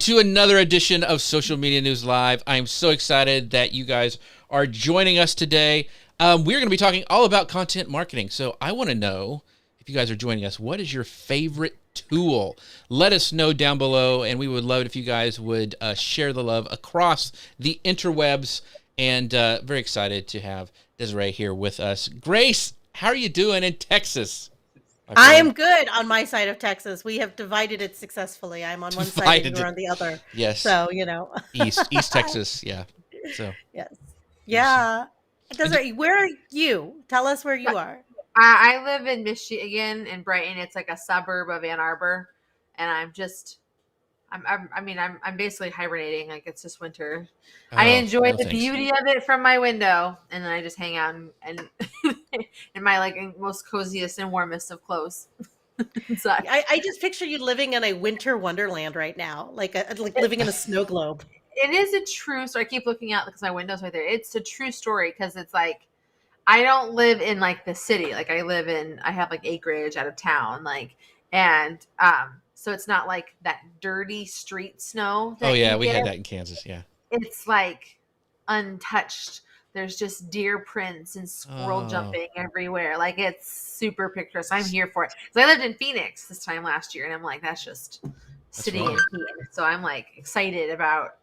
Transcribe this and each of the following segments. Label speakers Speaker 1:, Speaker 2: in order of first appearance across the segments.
Speaker 1: To another edition of Social Media News Live. I'm so excited that you guys are joining us today. We're going to be talking all about content marketing. So I want to know, if you guys are joining us, what is your favorite tool? Let us know down below, and we would love it if you guys would share the love across the interwebs. And very excited to have Desiree here with us. Grace, how are you doing in Texas?
Speaker 2: I am good on my side of Texas. We have divided it successfully. I'm on one side and you're on the other.
Speaker 1: Yes.
Speaker 2: So,
Speaker 1: East Texas, yeah. So
Speaker 2: yes. Yeah. Desiree, where are you? Tell us where you are.
Speaker 3: I live in Michigan, in Brighton. It's like a suburb of Ann Arbor, and I'm basically hibernating. Like, it's just winter. I enjoy the beauty of it from my window, and then I just hang out and in my most coziest and warmest of clothes.
Speaker 2: So I just picture you living in a winter wonderland right now, like living in a snow globe.
Speaker 3: It is a true story. I keep looking out because my window's right there. It's a true story because it's like, I don't live in like the city. Like, I have like acreage out of town. So it's not like that dirty street snow.
Speaker 1: Oh yeah, we had that in Kansas. Yeah.
Speaker 3: It's like untouched. There's just deer prints and squirrel jumping everywhere. Like, it's super picturesque. I'm here for it. So I lived in Phoenix this time last year, and I'm like, that's just city and heat. So I'm like excited about.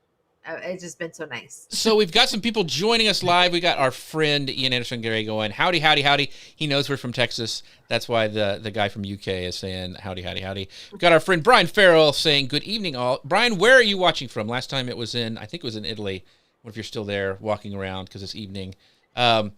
Speaker 3: It's just been so nice.
Speaker 1: So we've got some people joining us live. We got our friend Ian Anderson Gary going, howdy, howdy, howdy. He knows we're from Texas. That's why the guy from UK is saying howdy, howdy, howdy. We've got our friend Brian Farrell saying good evening all. Brian, where are you watching from? Last time I think it was in Italy. What if you're still there walking around because it's evening? Yeah,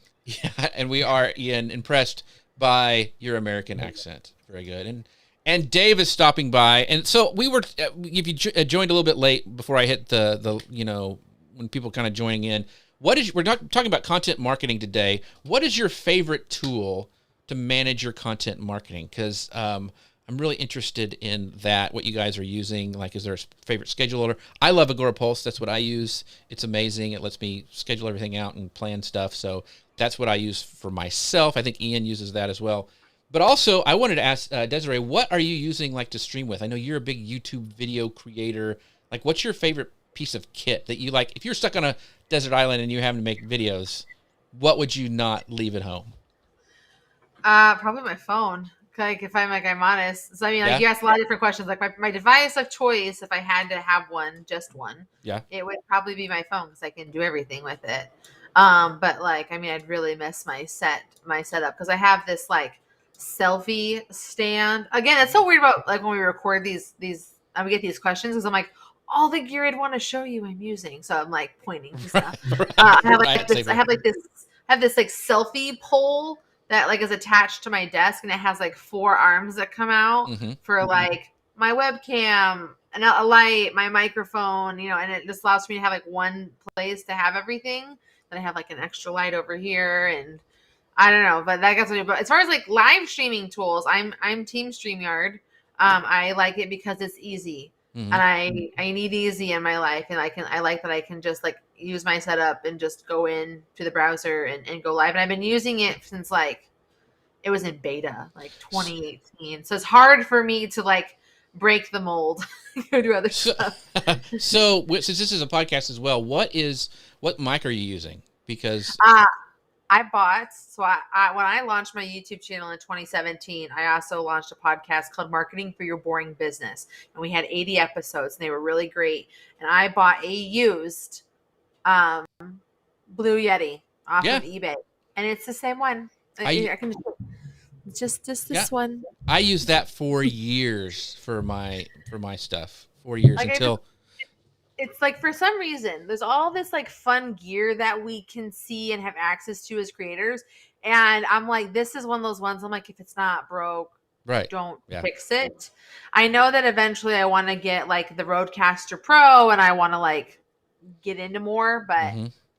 Speaker 1: and we are, Ian, impressed by your American accent. Very good. And Dave is stopping by. And so we were, if you joined a little bit late before I hit the when people kind of joining in, we're not talking about content marketing today. What is your favorite tool to manage your content marketing? Because I'm really interested in that, what you guys are using. Like, is there a favorite scheduler? I love Agorapulse. That's what I use. It's amazing. It lets me schedule everything out and plan stuff. So that's what I use for myself. I think Ian uses that as well. But also, I wanted to ask Desiree, what are you using to stream with? I know you're a big YouTube video creator. Like, what's your favorite piece of kit that you like? If you're stuck on a desert island and you're having to make videos, what would you not leave at home?
Speaker 3: Probably my phone. Like, if I'm honest. So, you asked a lot of different questions. Like, my device of choice, if I had to have one, just one, it would probably be my phone because I can do everything with it. But I'd really miss my setup because I have this selfie stand. Again, it's so weird about when we record these we get these questions because I'm like, all the gear I'd want to show you I'm using. So I'm pointing to stuff. I have this selfie pole that is attached to my desk, and it has 4 arms that come out for my webcam and a light, my microphone, and it just allows me to have one place to have everything. Then I have an extra light over here, and I don't know, but that gets me. But as far as live streaming tools, I'm Team StreamYard. I like it because it's easy, and I need easy in my life, and I like that I can just use my setup and just go in to the browser and go live. And I've been using it since it was in beta 2018, so it's hard for me to break the mold, go do other stuff.
Speaker 1: So since this is a podcast as well, what mic are you using? Because
Speaker 3: I bought, when I launched my YouTube channel in 2017, I also launched a podcast called Marketing for Your Boring Business. And we had 80 episodes, and they were really great. And I bought a used Blue Yeti off of eBay. And it's the same one. Just this one.
Speaker 1: I used that for years for my stuff. 4 years until...
Speaker 3: It's for some reason, there's all this fun gear that we can see and have access to as creators. And I'm this is one of those ones I'm if it's not broke, don't fix it. I know that eventually I want to get the Rodecaster Pro, and I want to get into more, but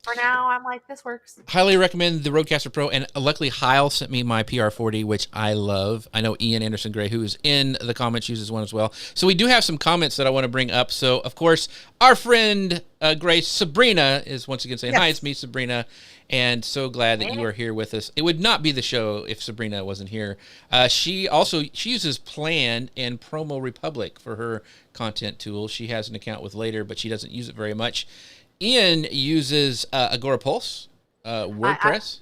Speaker 3: for now, I'm like, this works.
Speaker 1: Highly recommend the Rodecaster Pro. And luckily, Heil sent me my PR40, which I love. I know Ian Anderson Gray, who is in the comments, uses one as well. So we do have some comments that I want to bring up. So, of course, our friend Grace, Sabrina, is once again saying, Hi, it's me, Sabrina. And so glad that you are here with us. It would not be the show if Sabrina wasn't here. She uses Plan and Promo Republic for her content tool. She has an account with Later, but she doesn't use it very much. Ian uses Agorapulse, WordPress.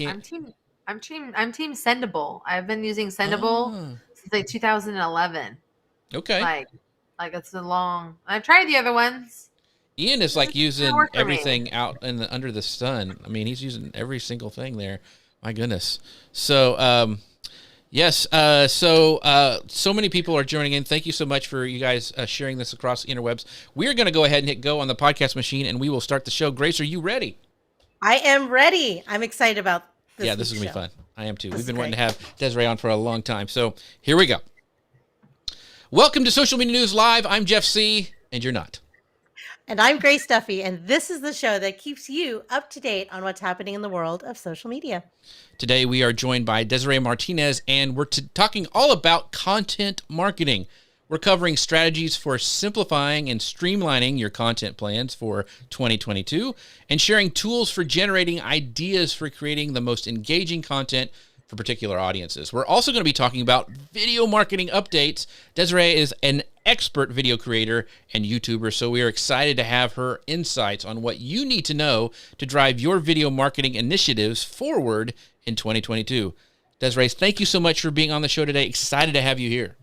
Speaker 3: I'm team Sendable. I've been using Sendable since like 2011.
Speaker 1: Okay.
Speaker 3: Like it's a long. I've tried the other ones.
Speaker 1: Ian is like using everything out under the sun. I mean, he's using every single thing there. My goodness. So, yes. So many people are joining in. Thank you so much for you guys sharing this across the interwebs. We're going to go ahead and hit go on the podcast machine, and we will start the show. Grace, are you ready?
Speaker 2: I am ready. I'm excited about this.
Speaker 1: Yeah, this is going to be fun. I am too. We've been wanting to have Desiree on for a long time. So here we go. Welcome to Social Media News Live. I'm Jeff C., and you're not.
Speaker 2: And I'm Grace Duffy, and this is the show that keeps you up to date on what's happening in the world of social media.
Speaker 1: Today, we are joined by Desiree Martinez, and we're talking all about content marketing. We're covering strategies for simplifying and streamlining your content plans for 2022 and sharing tools for generating ideas for creating the most engaging content for particular audiences. We're also going to be talking about video marketing updates. Desiree is an expert video creator and YouTuber, so we are excited to have her insights on what you need to know to drive your video marketing initiatives forward in 2022. Desiree, thank you so much for being on the show today. Excited to have you here.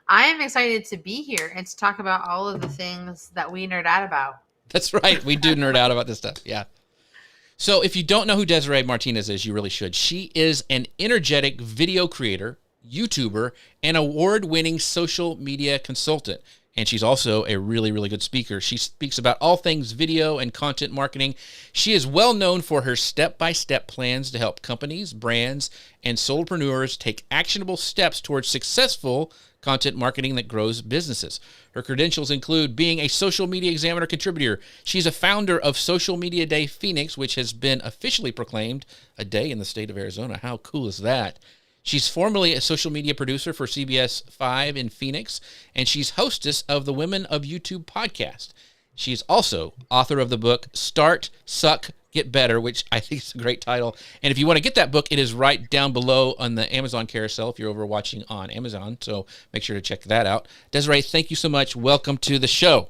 Speaker 3: I am excited to be here and to talk about all of the things that we nerd out about.
Speaker 1: That's right. We do nerd out about this stuff. Yeah. So if you don't know who Desiree Martinez is, you really should. She is an energetic video creator, YouTuber, and award-winning social media consultant. And she's also a really, really good speaker. She speaks about all things video and content marketing. She is well known for her step-by-step plans to help companies, brands, and solopreneurs take actionable steps towards successful content marketing that grows businesses. Her credentials include being a Social Media Examiner contributor. She's a founder of Social Media Day Phoenix, which has been officially proclaimed a day in the state of Arizona. How cool is that? She's formerly a social media producer for CBS 5 in Phoenix, and she's hostess of the Women of YouTube podcast. She's also author of the book Start, Suck, Get Better, which I think is a great title. And if you want to get that book, it is right down below on the Amazon carousel if you're over watching on Amazon. So make sure to check that out. Desiree, thank you so much. Welcome to the show.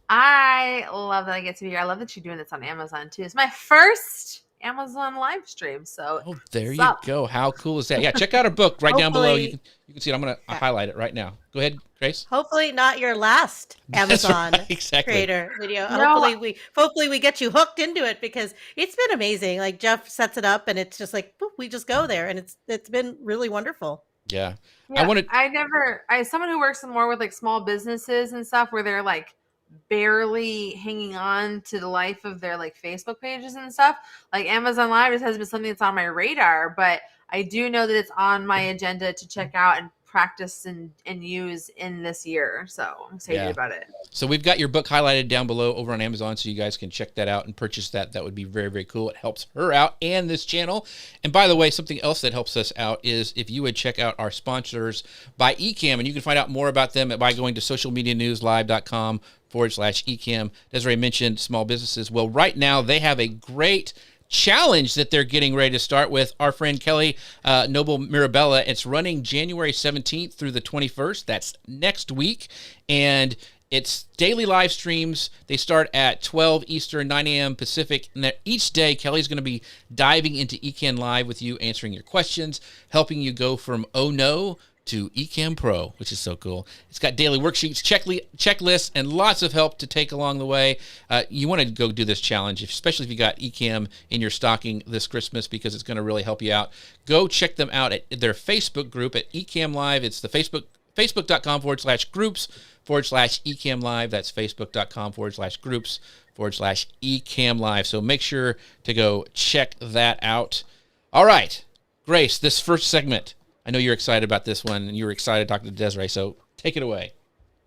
Speaker 3: I love that I get to be here. I love that you're doing this on Amazon too. It's my first Amazon live stream. So
Speaker 1: there you go. How cool is that? Yeah, check out our book right down below. You can see it. I'm going to highlight it right now. Go ahead, Grace.
Speaker 2: Hopefully not your last Amazon creator video. No. Hopefully we get you hooked into it because it's been amazing. Like Jeff sets it up and it's just like boop, we just go there and it's been really wonderful.
Speaker 1: Yeah.
Speaker 3: As someone who works more with like small businesses and stuff where they're like barely hanging on to the life of their like Facebook pages and stuff, like Amazon Live just has been something that's on my radar, but I do know that it's on my agenda to check out and practice and use in this year. So I'm excited about it.
Speaker 1: So we've got your book highlighted down below over on Amazon, so you guys can check that out and purchase that. That would be very, very cool. It helps her out and this channel. And by the way, something else that helps us out is if you would check out our sponsors by Ecamm, and you can find out more about them by going to socialmedianewslive.com/Ecamm. Desiree mentioned small businesses. Well, right now they have a great challenge that they're getting ready to start with our friend Kelly Noble Mirabella. It's running January 17th through the 21st. That's next week. And it's daily live streams. They start at 12 Eastern, 9 a.m. Pacific. And each day, Kelly's going to be diving into Ecamm Live with you, answering your questions, helping you go from oh no to Ecamm Pro, which is so cool. It's got daily worksheets, checklists, and lots of help to take along the way. You want to go do this challenge, especially if you got Ecamm in your stocking this Christmas, because it's going to really help you out. Go check them out at their Facebook group at Ecamm Live. It's the facebook.com/groups/Ecamm Live. That's facebook.com/groups/Ecamm Live. So make sure to go check that out. All right, Grace, this first segment, I know you're excited about this one, and you were excited to talk to Desiree, so take it away.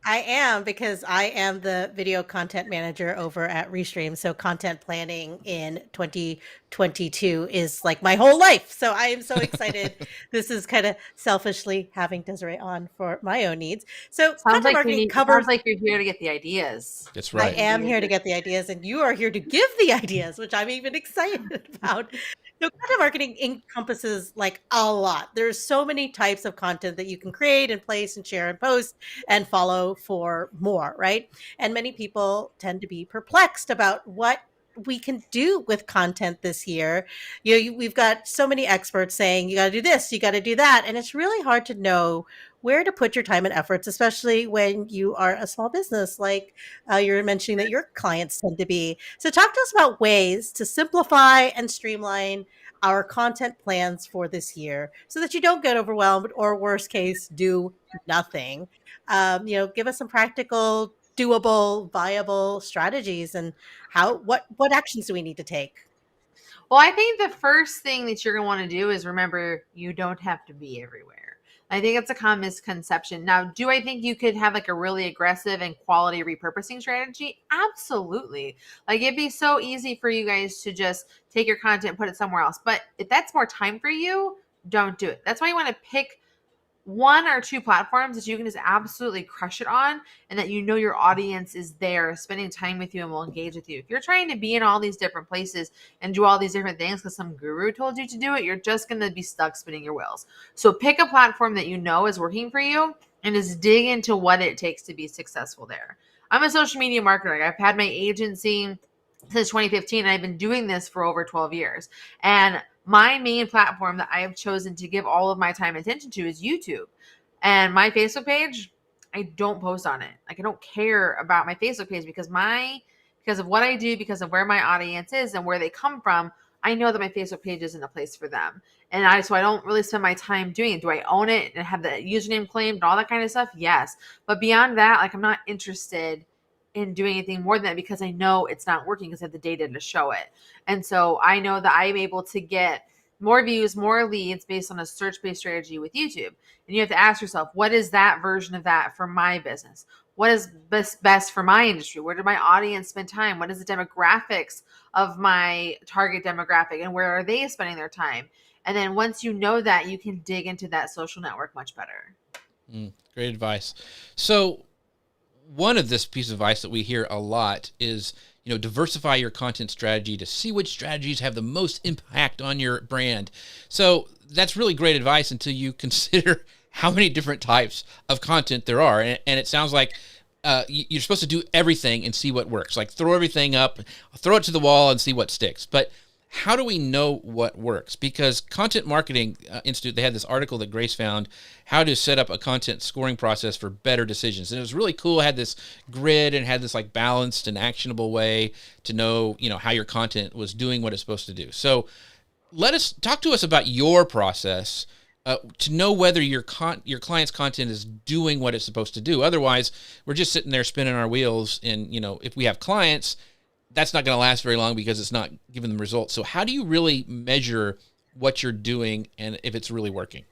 Speaker 2: I am, because I am the video content manager over at Restream. So content planning in 2022 is like my whole life. So I am so excited. This is kind of selfishly having Desiree on for my own needs. So content marketing covers.
Speaker 3: Sounds like you're here to get the ideas.
Speaker 1: That's right.
Speaker 2: I am here to get the ideas, and you are here to give the ideas, which I'm even excited about. So content marketing encompasses like a lot. There's so many types of content that you can create and place and share and post and follow for more, right? And many people tend to be perplexed about what we can do with content this year. We've got so many experts saying you got to do this, you got to do that, and it's really hard to know where to put your time and efforts, especially when you are a small business, like you're mentioning that your clients tend to be. So talk to us about ways to simplify and streamline our content plans for this year so that you don't get overwhelmed, or worst case, do nothing. Give us some practical, doable, viable strategies, and what actions do we need to take?
Speaker 3: Well, I think the first thing that you're going to want to do is remember you don't have to be everywhere. I think it's a common misconception. Now, do I think you could have like a really aggressive and quality repurposing strategy? Absolutely. Like, it'd be so easy for you guys to just take your content and put it somewhere else. But if that's more time for you, don't do it. That's why you want to pick one or two platforms that you can just absolutely crush it on, and that you know your audience is there spending time with you and will engage with you. If you're trying to be in all these different places and do all these different things because some guru told you to do it, you're just going to be stuck spinning your wheels. So pick a platform that you know is working for you and just dig into what it takes to be successful there. I'm a social media marketer. I've had my agency since 2015, and I've been doing this for over 12 years. And my main platform that I have chosen to give all of my time and attention to is YouTube. And my Facebook page, I don't post on it. Like, I don't care about my Facebook page because of what I do, because of where my audience is and where they come from. I know that my Facebook page isn't a place for them. So I don't really spend my time doing it. Do I own it and have the username claimed and all that kind of stuff? Yes. But beyond that, like, I'm not interested in doing anything more than that because I know it's not working because I have the data to show it. And so I know that I'm able to get more views, more leads based on a search-based strategy with YouTube. And you have to ask yourself, what is that version of that for my business? What is best for my industry? Where did my audience spend time? What is the demographics of my target demographic, and where are they spending their time? And then once you know that, you can dig into that social network much better.
Speaker 1: Great advice. So one of this piece of advice that we hear a lot is, diversify your content strategy to see which strategies have the most impact on your brand. So that's really great advice until you consider how many different types of content there are. And it sounds like you're supposed to do everything and see what works. Like, throw everything up, throw it to the wall and see what sticks. But how do we know what works? Because Content Marketing Institute, they had this article that Grace found, how to set up a content scoring process for better decisions. And it was really cool. It had this grid and had this like balanced and actionable way to know, how your content was doing what it's supposed to do. So talk to us about your process to know whether your client's content is doing what it's supposed to do. Otherwise, we're just sitting there spinning our wheels. And, if we have clients, that's not going to last very long because it's not giving them results. So how do you really measure what you're doing and if it's really working?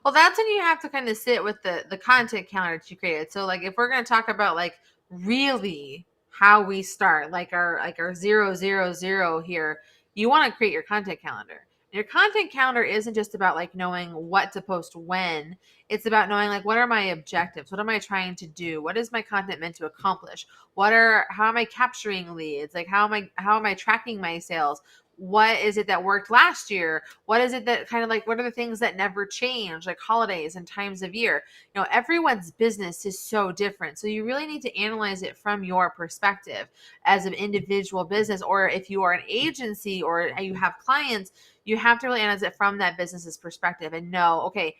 Speaker 3: Well, that's when you have to kind of sit with the content calendar that you created. So like, if we're going to talk about like really how we start, like our 000 here, you want to create your content calendar. Your content calendar isn't just about like knowing what to post when. It's about knowing like, what are my objectives? What am I trying to do? What is my content meant to accomplish? How am I capturing leads? Like, how am I tracking my sales? What is it that worked last year? What is it that kind of like, what are the things that never change, like holidays and times of year? Everyone's business is so different. So you really need to analyze it from your perspective as an individual business, or if you are an agency or you have clients, you have to really analyze it from that business's perspective and know, okay,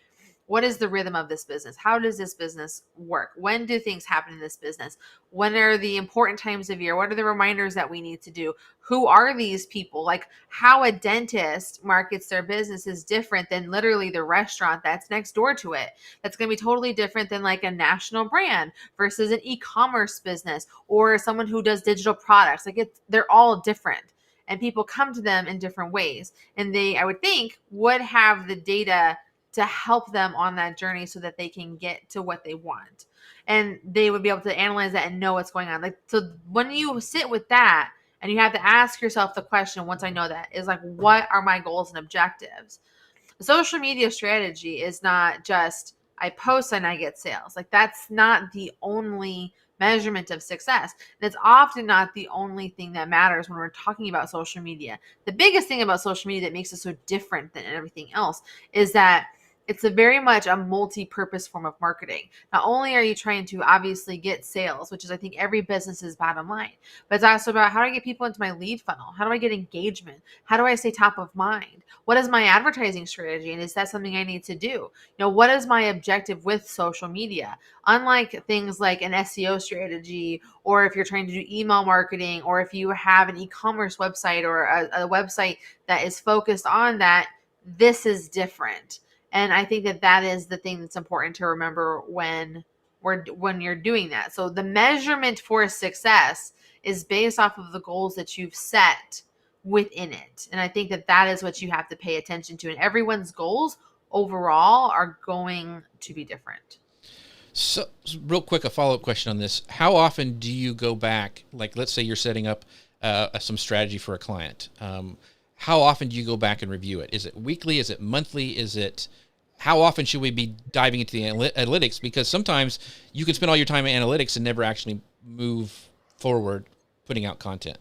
Speaker 3: what is the rhythm of this business? How does this business work? When do things happen in this business? When are the important times of year? What are the reminders that we need to do? Who are these people? Like, how a dentist markets their business is different than literally the restaurant that's next door to it. That's going to be totally different than like a national brand versus an e-commerce business or someone who does digital products. Like, they're all different. And people come to them in different ways. And they, I would think, would have the data to help them on that journey so that they can get to what they want. and they would be able to analyze that and know what's going on. Like, so when you sit with that and you have to ask yourself the question, once I know that, is like, what are my goals and objectives? The social media strategy is not just I post and I get sales. Like, that's not the only measurement of success. And it's often not the only thing that matters when we're talking about social media. The biggest thing about social media that makes it so different than everything else is that it's a very much a multi-purpose form of marketing. Not only are you trying to obviously get sales, which is I think every business's bottom line, but it's also about how do I get people into my lead funnel? How do I get engagement? How do I stay top of mind? What is my advertising strategy? And is that something I need to do? You know, what is my objective with social media? Unlike things like an SEO strategy, or if you're trying to do email marketing, or if you have an e-commerce website or a website that is focused on that, this is different. And I think that that is the thing that's important to remember when you're doing that. So the measurement for success is based off of the goals that you've set within it. And I think that that is what you have to pay attention to. And everyone's goals overall are going to be different.
Speaker 1: So real quick, a follow-up question on this. How often do you go back? Like, let's say you're setting up some strategy for a client. How often do you go back and review it? Is it weekly? Is it monthly? How often should we be diving into the analytics? Because sometimes you can spend all your time in analytics and never actually move forward putting out content.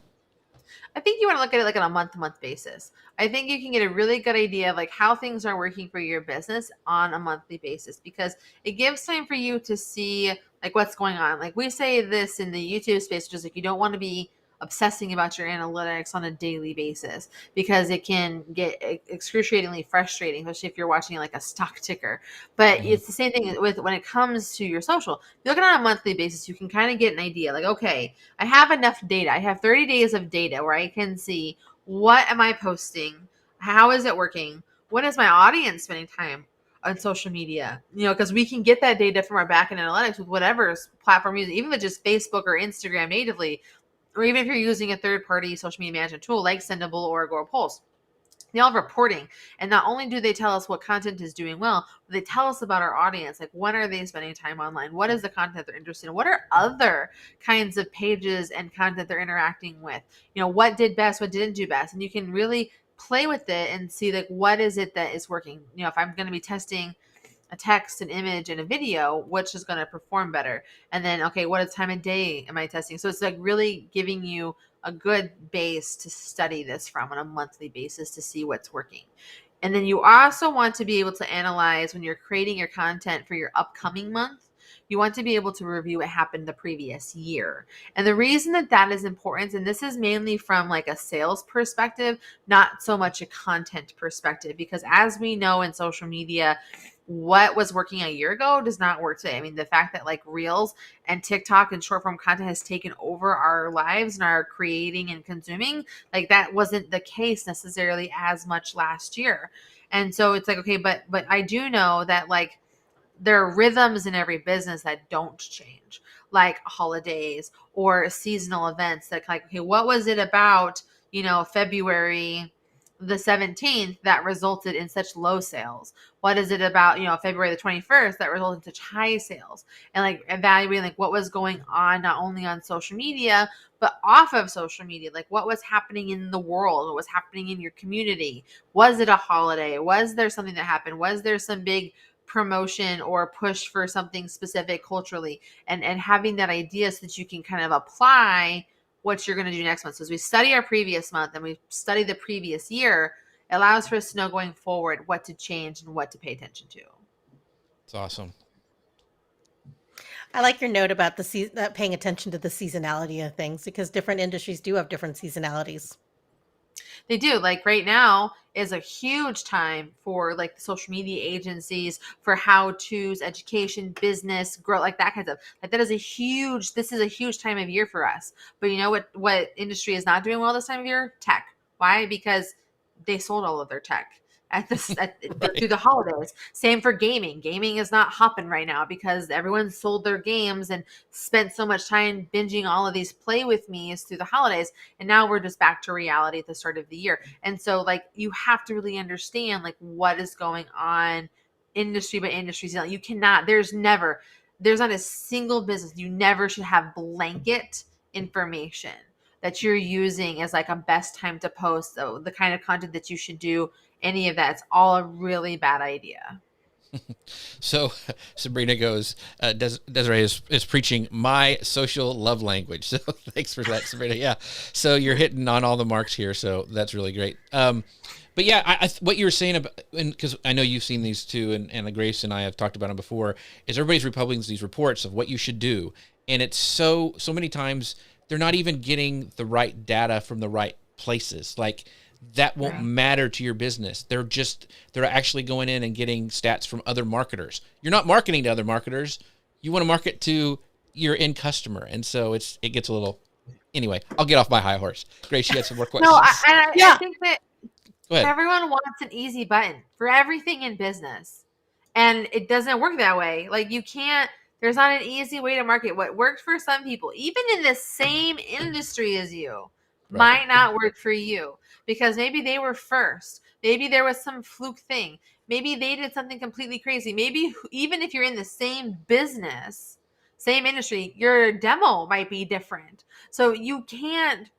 Speaker 3: I think you want to look at it like on a month-to-month basis. I think you can get a really good idea of like how things are working for your business on a monthly basis, because it gives time for you to see like what's going on. Like we say this in the YouTube space, which is like you don't want to be obsessing about your analytics on a daily basis, because it can get excruciatingly frustrating, especially if you're watching like a stock ticker. But it's the same thing with when it comes to your social. If you look at it on a monthly basis, you can kind of get an idea like, okay, I have enough data. I have 30 days of data where I can see what am I posting? How is it working? When is my audience spending time on social media? You know, because we can get that data from our backend analytics with whatever platform you're using, even with just Facebook or Instagram natively, or even if you're using a third-party social media management tool like Sendable or Agora Pulse. They all have reporting, and not only do they tell us what content is doing well, but they tell us about our audience. Like, when are they spending time online? What is the content they're interested in? What are other kinds of pages and content they're interacting with? You know, what did best, what didn't do best? And you can really play with it and see like what is it that is working. You know, if I'm going to be testing a text, an image, and a video, which is going to perform better? And then, okay, what time of day am I testing? So it's like really giving you a good base to study this from on a monthly basis to see what's working. And then you also want to be able to analyze when you're creating your content for your upcoming month. You want to be able to review what happened the previous year. And the reason that that is important, and this is mainly from like a sales perspective, not so much a content perspective, because as we know in social media, what was working a year ago does not work today. I mean, the fact that like Reels and TikTok and short form content has taken over our lives and our creating and consuming, like that wasn't the case necessarily as much last year. And so it's like, okay, but I do know that like there are rhythms in every business that don't change, like holidays or seasonal events that like, okay, what was it about, you know, February the 17th that resulted in such low sales? What is it about, you know, February the 21st that resulted in such high sales? And like evaluating like what was going on, not only on social media, but off of social media, like what was happening in the world, what was happening in your community. Was it a holiday? Was there something that happened? Was there some big promotion or push for something specific culturally? And having that idea so that you can kind of apply what you're going to do next month. So as we study our previous month and we study the previous year, it allows for us to know going forward what to change and what to pay attention to.
Speaker 1: It's awesome.
Speaker 2: I like your note about the paying attention to the seasonality of things, because different industries do have different seasonalities.
Speaker 3: They do. Like right now is a huge time for like the social media agencies for how-tos, education, business, growth, like that kind of stuff. Like this is a huge time of year for us. But you know what industry is not doing well this time of year? Tech. Why? Because they sold all of their tech right. Through the holidays. Same for gaming. Gaming is not hopping right now because everyone sold their games and spent so much time binging all of these play with me's through the holidays. And now we're just back to reality at the start of the year. And so like you have to really understand like what is going on industry by industry. You cannot, there's never there's not a single business. You never should have blanket information that you're using as like a best time to post. So the kind of content that you should do, any of that, it's all a really bad idea.
Speaker 1: So Sabrina goes, Desiree is preaching my social love language. So thanks for that, Sabrina. Yeah. So you're hitting on all the marks here. So that's really great. But yeah, what you were saying about, and because I know you've seen these too, and Grace and I have talked about them before, is everybody's republishing these reports of what you should do. And it's so many times they're not even getting the right data from the right places. Like, that won't matter to your business. They're actually going in and getting stats from other marketers. You're not marketing to other marketers. You want to market to your end customer. And so it gets a little, anyway, I'll get off my high horse. Grace, you had some more questions.
Speaker 3: No, I think that everyone wants an easy button for everything in business. And it doesn't work that way. Like, there's not an easy way to market. What worked for some people, even in the same industry as you, might not work for you. Because maybe they were first. Maybe there was some fluke thing. Maybe they did something completely crazy. Maybe even if you're in the same business, same industry, your demo might be different. So you can't,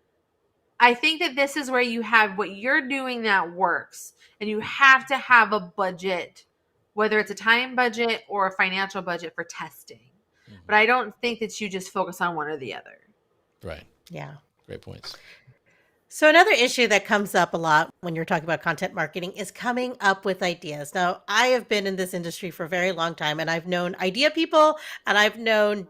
Speaker 3: I think that this is where you have what you're doing that works. And you have to have a budget, whether it's a time budget or a financial budget for testing. Mm-hmm. But I don't think that you just focus on one or the other.
Speaker 1: Right.
Speaker 2: Yeah.
Speaker 1: Great points.
Speaker 2: So another issue that comes up a lot when you're talking about content marketing is coming up with ideas. Now, I have been in this industry for a very long time, and I've known idea people and I've known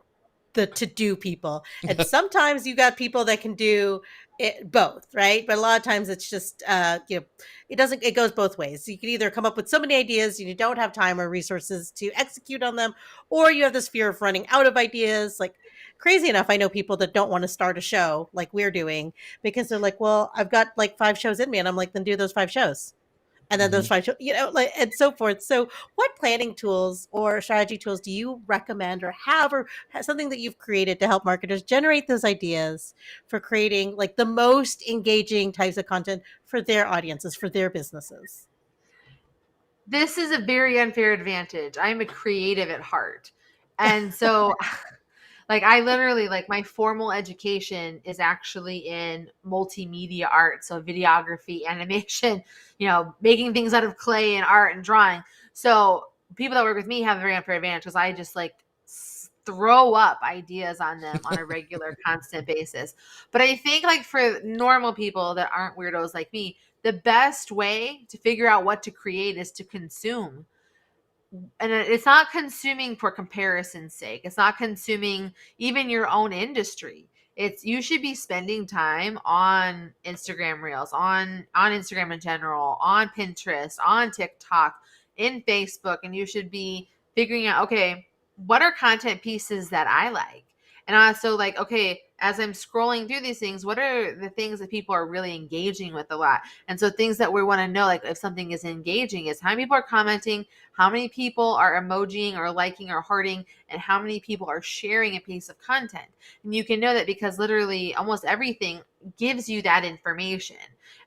Speaker 2: the to-do people. And sometimes you got people that can do it both, right? But a lot of times it's just, it goes both ways. So you can either come up with so many ideas and you don't have time or resources to execute on them, or you have this fear of running out of ideas. Like, crazy enough, I know people that don't want to start a show like we're doing because they're like, well, I've got like 5 shows in me. And I'm like, then do those 5 shows. And then those 5 shows, and so forth. So what planning tools or strategy tools do you recommend or have something that you've created to help marketers generate those ideas for creating like the most engaging types of content for their audiences, for their businesses?
Speaker 3: This is a very unfair advantage. I'm a creative at heart. And so like, I literally, like, my formal education is actually in multimedia art. So videography, animation, making things out of clay and art and drawing. So people that work with me have a very unfair advantage because I just like throw up ideas on them on a regular, constant basis. But I think like for normal people that aren't weirdos like me, the best way to figure out what to create is to consume. And it's not consuming for comparison's sake. It's not consuming even your own industry. You should be spending time on Instagram Reels, on Instagram in general, on Pinterest, on TikTok, in Facebook, and you should be figuring out, okay, what are content pieces that I like? And also like, okay, as I'm scrolling through these things, what are the things that people are really engaging with a lot? And so things that we want to know, like if something is engaging, is how many people are commenting, how many people are emojiing or liking or hearting, and how many people are sharing a piece of content. And you can know that because literally almost everything gives you that information.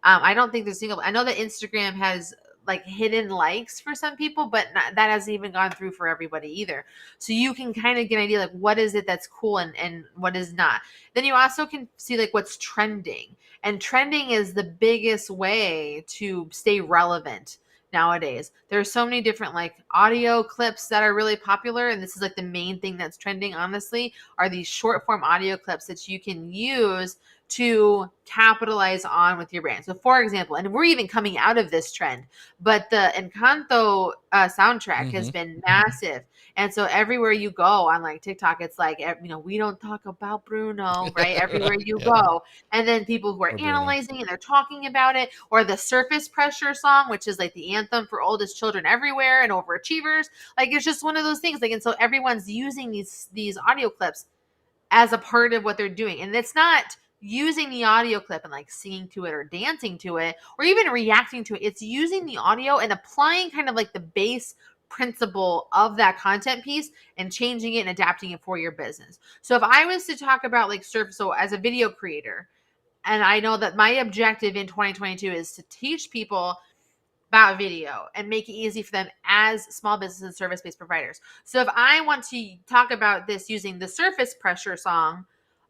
Speaker 3: I don't think I know that Instagram has like hidden likes for some people, but that hasn't even gone through for everybody either. So you can kind of get an idea like what is it that's cool and what is not. Then you also can see like what's trending, and trending is the biggest way to stay relevant nowadays. There's so many different like audio clips that are really popular, and this is like the main thing that's trending, honestly, are these short form audio clips that you can use to capitalize on with your brand. So for example, and we're even coming out of this trend, but the Encanto soundtrack has been massive. And so everywhere you go on like TikTok, it's like, we don't talk about Bruno, right? Everywhere you go. And then people who are analyzing and they're talking about it, or the Surface Pressure song, which is like the anthem for oldest children everywhere and overachievers. Like, it's just one of those things. Like, and so everyone's using these audio clips as a part of what they're doing. And it's not using the audio clip and like singing to it or dancing to it or even reacting to it. It's using the audio and applying kind of like the base principle of that content piece and changing it and adapting it for your business. So if I was to talk about like so as a video creator, and I know that my objective in 2022 is to teach people about video and make it easy for them as small business and service-based providers. So if I want to talk about this using the surface pressure song,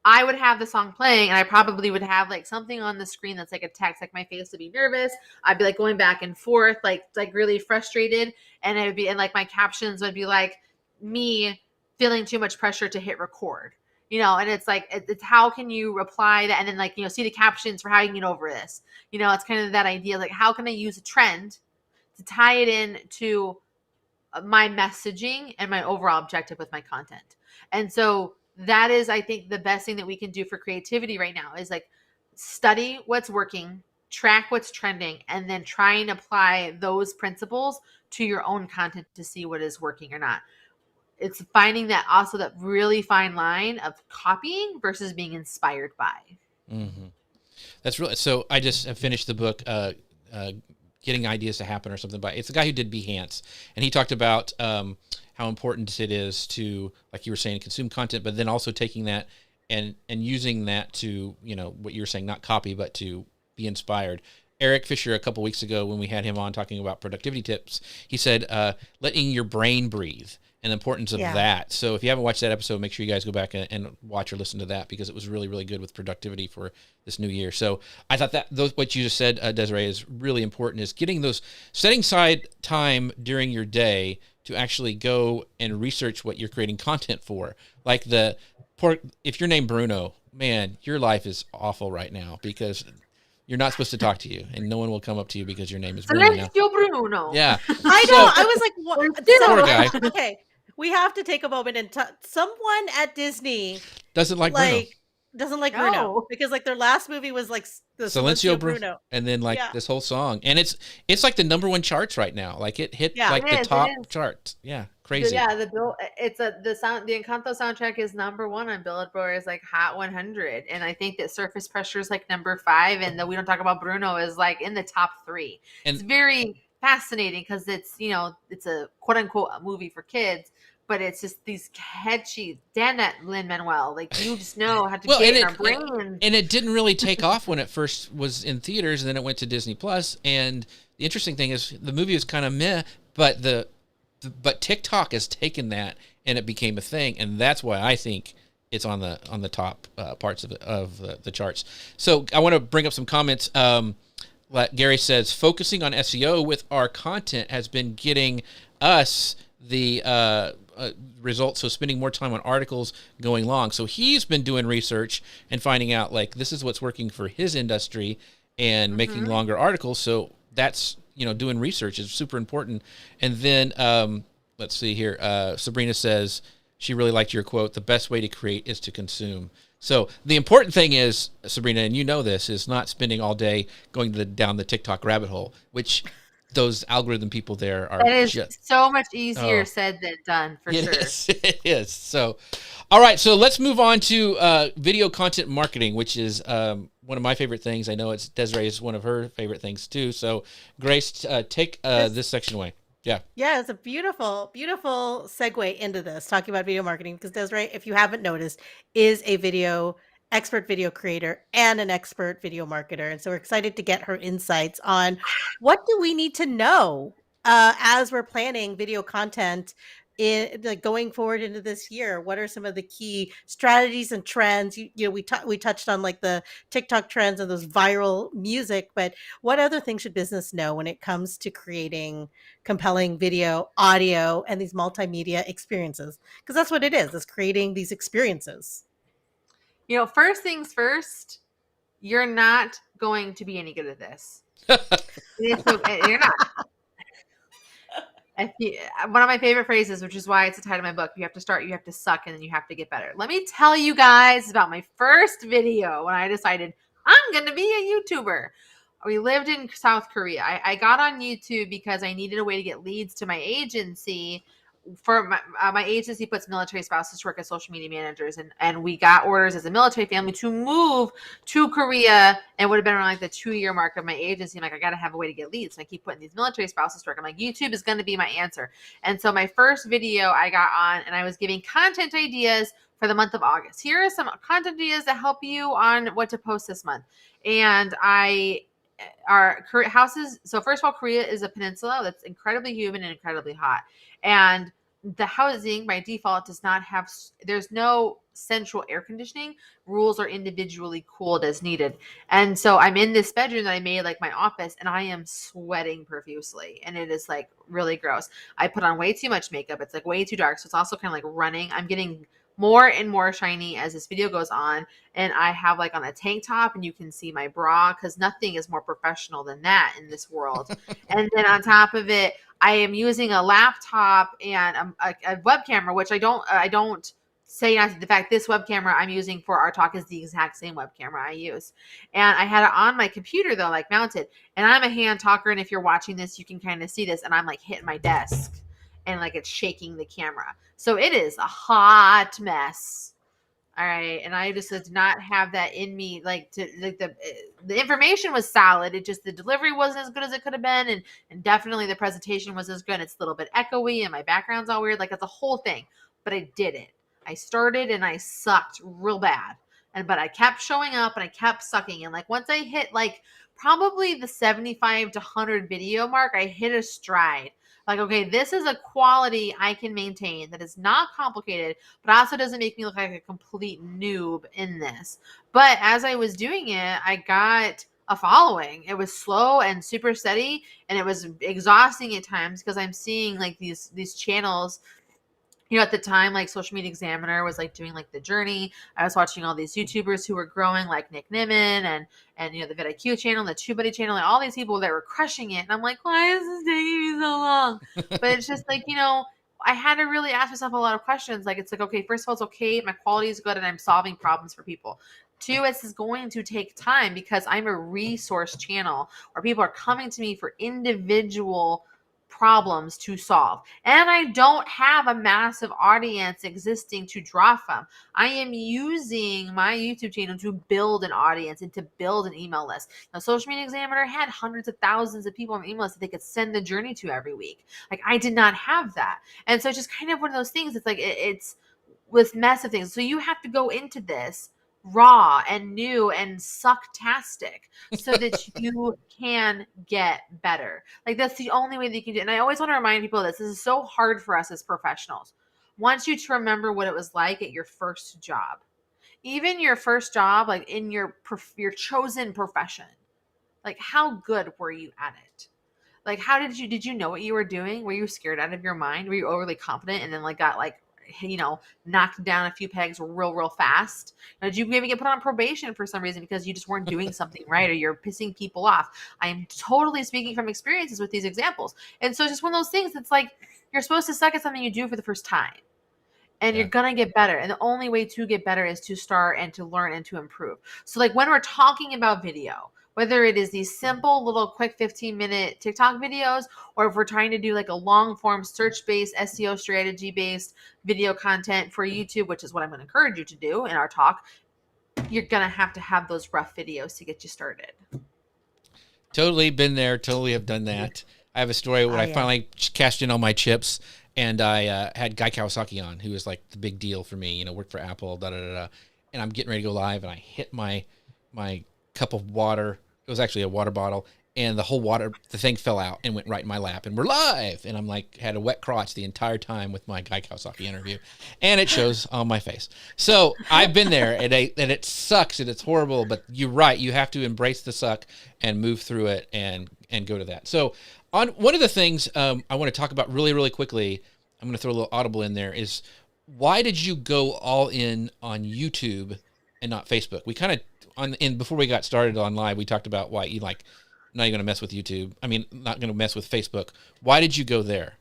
Speaker 3: I would have the song playing, and I probably would have like something on the screen that's like a text, like my face would be nervous. I'd be like going back and forth, like really frustrated. And it would be, and like my captions would be like me feeling too much pressure to hit record, and it's like, it's how can you reply that? And then like, see the captions for how you can get over this, it's kind of that idea, like how can I use a trend to tie it in to my messaging and my overall objective with my content. And so that is, I think, the best thing that we can do for creativity right now is like study what's working, track what's trending, and then try and apply those principles to your own content to see what is working or not. It's finding that also that really fine line of copying versus being inspired by.
Speaker 1: Mm-hmm. That's really, so I just have finished the book, Getting Ideas to Happen or something, but it's the guy who did Behance, and he talked about how important it is to, like you were saying, consume content, but then also taking that and using that to, what you were saying, not copy, but to be inspired. Eric Fisher, a couple weeks ago when we had him on talking about productivity tips, he said, letting your brain breathe and the importance of that. So if you haven't watched that episode, make sure you guys go back and watch or listen to that, because it was really, really good with productivity for this new year. So I thought that what you just said, Desiree, is really important, is setting aside time during your day to actually go and research what you're creating content for. Like if you're named Bruno, man, your life is awful right now, because you're not supposed to talk to you, and no one will come up to you because your name is Bruno now.
Speaker 3: Bruno.
Speaker 1: Yeah.
Speaker 2: I know. I was like, what?
Speaker 1: Poor guy.
Speaker 2: Okay. We have to take a moment and someone at Disney
Speaker 1: doesn't like Bruno.
Speaker 2: Doesn't like Bruno, because like their last movie was like the Silencio Bruno,
Speaker 1: and then like this whole song, and it's like the #1 charts right now. Like it hit the top charts. Yeah, crazy.
Speaker 3: Yeah, the Encanto soundtrack is #1 on Billboard's like Hot 100, and I think that Surface Pressure is like #5, and that We Don't Talk About Bruno is like in the top 3. And it's very fascinating because it's it's a quote unquote a movie for kids. But it's just these catchy, damn that Lin-Manuel. Like, you just know how to get in our brain.
Speaker 1: And it didn't really take off when it first was in theaters, and then it went to Disney Plus. And the interesting thing is the movie was kind of meh, but but TikTok has taken that, and it became a thing. And that's why I think it's on the top parts of the charts. So I want to bring up some comments. Like Gary says, focusing on SEO with our content has been getting us the results, so spending more time on articles going long. So he's been doing research and finding out like this is what's working for his industry and making longer articles. So that's doing research is super important. And then let's see here, Sabrina says she really liked your quote, the best way to create is to consume. So the important thing is, Sabrina, and you know this, is not spending all day going down the TikTok rabbit hole, which those algorithm people there are.
Speaker 3: That is so much easier said than done, for sure.
Speaker 1: It is. So, all right. So let's move on to video content marketing, which is one of my favorite things. I know it's Desiree is one of her favorite things too. So Grace, take this section away. Yeah.
Speaker 2: Yeah, it's a beautiful, beautiful segue into this, talking about video marketing, because Desiree, if you haven't noticed, is a expert video creator and an expert video marketer. And so we're excited to get her insights on what do we need to know as we're planning video content going forward into this year. What are some of the key strategies and trends? We touched on like the TikTok trends and those viral music, but what other things should business know when it comes to creating compelling video, audio, and these multimedia experiences? Because that's what it is creating these experiences.
Speaker 3: First things first, you're not going to be any good at this. You're not. One of my favorite phrases, which is why it's the title of my book, you have to start, you have to suck, and then you have to get better. Let me tell you guys about my first video when I decided I'm going to be a YouTuber. We lived in South Korea. I got on YouTube because I needed a way to get leads to my agency. For my agency puts military spouses to work as social media managers, and we got orders as a military family to move to Korea, and would have been around like the 2-year mark of my agency. I'm like, I got to have a way to get leads. So I keep putting these military spouses to work. I'm like, YouTube is going to be my answer. And so my first video I got on, and I was giving content ideas for the month of August. Here are some content ideas that help you on what to post this month. And I our houses. So first of all, Korea is a peninsula that's incredibly humid and incredibly hot. And the housing by default does not have, there's no central air conditioning. Rules are individually cooled as needed. And so I'm in this bedroom that I made like my office, and I am sweating profusely, and it is like really gross. I put on way too much makeup. It's like way too dark. So it's also kind of like running. I'm getting more and more shiny as this video goes on. And I have like on a tank top, and you can see my bra, because nothing is more professional than that in this world. And then on top of it, I am using a laptop and a web camera, which I don't say not the fact this web camera I'm using for our talk is the exact same web camera I use. And I had it on my computer though, like mounted, and I'm a hand talker. And if you're watching this, you can kind of see this. And I'm like hitting my desk and like it's shaking the camera. So it is a hot mess. All right. And I just did not have that in me. Like the information was solid. It just, the delivery wasn't as good as it could have been. And definitely the presentation was as good. It's a little bit echoey and my background's all weird. Like it's a whole thing, but I did it. I started and I sucked real bad. But I kept showing up and I kept sucking. And like, once I hit like probably the 75 to 100 video mark, I hit a stride. Like, okay, this is a quality I can maintain that is not complicated, but also doesn't make me look like a complete noob in this. But as I was doing it, I got a following. It was slow and super steady, and it was exhausting at times because I'm seeing like these channels. You know, at the time, like Social Media Examiner was like doing like the journey. I was watching all these YouTubers who were growing, like Nick Nimmin and you know, the vidIQ channel, the TubeBuddy channel, and all these people that were crushing it. And I'm like, why is this taking me so long? But it's just like, you know, I had to really ask myself a lot of questions. Like, it's like, okay, first of all, it's okay. My quality is good and I'm solving problems for people. Two, this is going to take time because I'm a resource channel where people are coming to me for individual problems to solve. And I don't have a massive audience existing to draw from. I am using my YouTube channel to build an audience and to build an email list. Now, Social Media Examiner had hundreds of thousands of people on the email list that they could send the journey to every week. Like, I did not have that. And so it's just kind of one of those things. It's like, it's with massive things. So you have to go into this raw and new and sucktastic so that you can get better. Like, that's the only way that you can do it. And I always want to remind people of this. This is so hard for us as professionals. I want you to remember what it was like at your first job. Even your first job, like in your chosen profession. Like, how good were you at it? Like, how did you know what you were doing? Were you scared out of your mind? Were you overly confident and then like got like, you know, knocked down a few pegs real fast? Did you maybe get put on probation for some reason because you just weren't doing something right, or you're pissing people off? I am totally speaking from experiences with these examples. And so it's just one of those things that's like, you're supposed to suck at something you do for the first time. And you're going to get better. And the only way to get better is to start and to learn and to improve. So like when we're talking about video, whether it is these simple little quick 15-minute TikTok videos, or if we're trying to do like a long form search-based, SEO strategy-based video content for YouTube, which is what I'm going to encourage you to do in our talk, you're going to have those rough videos to get you started.
Speaker 1: Totally been there. Totally have done that. I have a story where I finally cashed in all my chips, and I had Guy Kawasaki on, who was like the big deal for me, you know, worked for Apple, and I'm getting ready to go live, and I hit my cup of water. It was actually a water bottle, and the thing fell out and went right in my lap, and we're live. And I'm like, had a wet crotch the entire time with my Guy Kawasaki interview, and it shows on my face. So I've been there, and it sucks, and it's horrible, but you're right. You have to embrace the suck and move through it and go to that. So on one of the things I want to talk about really quickly, I'm going to throw a little audible in there, is why did you go all in on YouTube and not Facebook? We kind of, before we got started on live, we talked about why you not even going to mess with YouTube. I mean, not going to mess with Facebook. Why did you go there?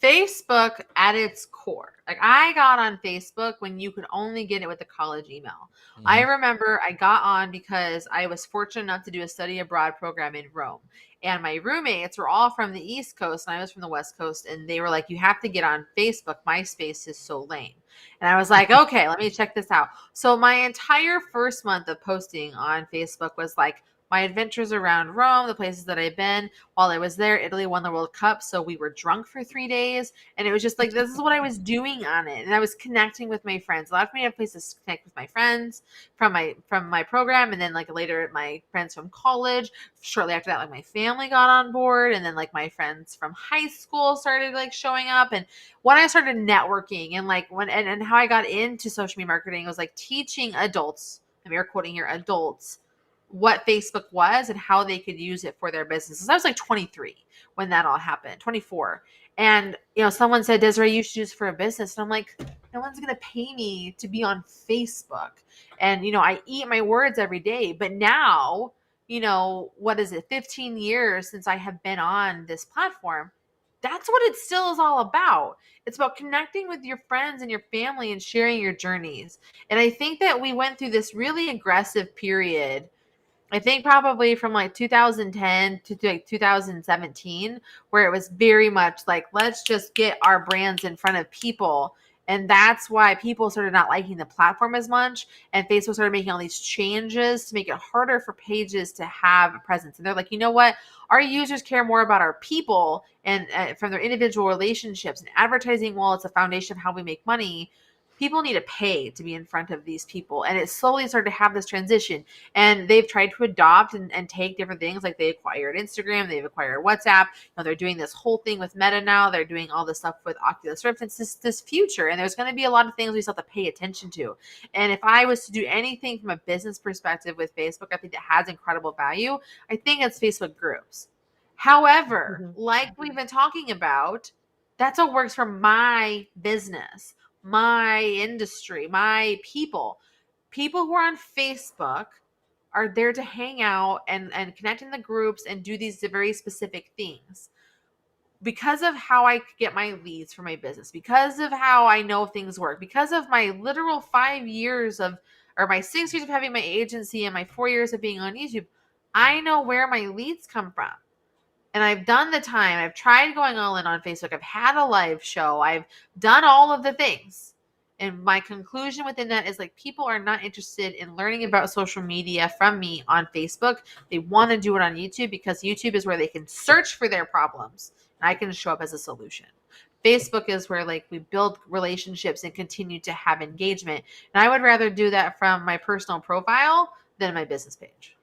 Speaker 3: Facebook at its core. Like, I got on Facebook when you could only get it with a college email. Mm-hmm. I remember I got on because I was fortunate enough to do a study abroad program in Rome. And my roommates were all from the East Coast and I was from the West Coast. And they were like, you have to get on Facebook. MySpace is so lame. And I was like, okay, let me check this out. So my entire first month of posting on Facebook was like my adventures around Rome, the places that I've been. While I was there, Italy won the World Cup, so we were drunk for 3 days, and it was just like, this is what I was doing on it, and I was connecting with my friends. It allowed me to have places to connect with my friends from my program, and then like later my friends from college. Shortly after that, like my family got on board, and then like my friends from high school started like showing up. And when I started networking and like and how I got into social media marketing was like teaching adults, I'm air quoting here, adults, what Facebook was and how they could use it for their businesses. I was like 23 when that all happened, 24. And, someone said, Desiree, you should use it for a business. And I'm like, no one's going to pay me to be on Facebook. And, I eat my words every day. But now, what is it, 15 years since I have been on this platform, that's what it still is all about. It's about connecting with your friends and your family and sharing your journeys. And I think that we went through this really aggressive period, I think probably from like 2010 to like 2017, where it was very much like, let's just get our brands in front of people. And that's why people started not liking the platform as much. And Facebook started making all these changes to make it harder for pages to have a presence. And they're like, you know what? Our users care more about our people and from their individual relationships, and advertising, while it's a foundation of how we make money, people need to pay to be in front of these people. And it slowly started to have this transition. And they've tried to adopt and take different things. Like they acquired Instagram, they've acquired WhatsApp. They're doing this whole thing with Meta now. They're doing all this stuff with Oculus Rift. It's this future. And there's going to be a lot of things we still have to pay attention to. And if I was to do anything from a business perspective with Facebook, I think that has incredible value. I think it's Facebook groups. However, like we've been talking about, that's what works for my business, my industry, my people. People who are on Facebook are there to hang out and connect in the groups and do these very specific things. Because of how I get my leads for my business, because of how I know things work, because of my literal 5 years my 6 years of having my agency and my 4 years of being on YouTube, I know where my leads come from. And I've done the time. I've tried going all in on Facebook. I've had a live show. I've done all of the things. And my conclusion within that is like, people are not interested in learning about social media from me on Facebook. They want to do it on YouTube because YouTube is where they can search for their problems and I can show up as a solution. Facebook is where like we build relationships and continue to have engagement. And I would rather do that from my personal profile than my business page.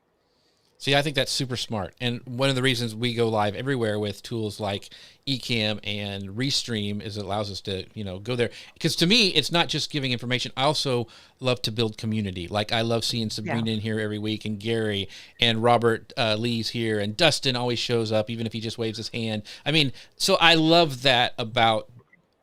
Speaker 1: See, I think that's super smart. And one of the reasons we go live everywhere with tools like Ecamm and Restream is it allows us to, go there. Because to me, it's not just giving information. I also love to build community. Like I love seeing Sabrina in here every week, and Gary and Robert Lee's here, and Dustin always shows up, even if he just waves his hand. I mean, so I love that about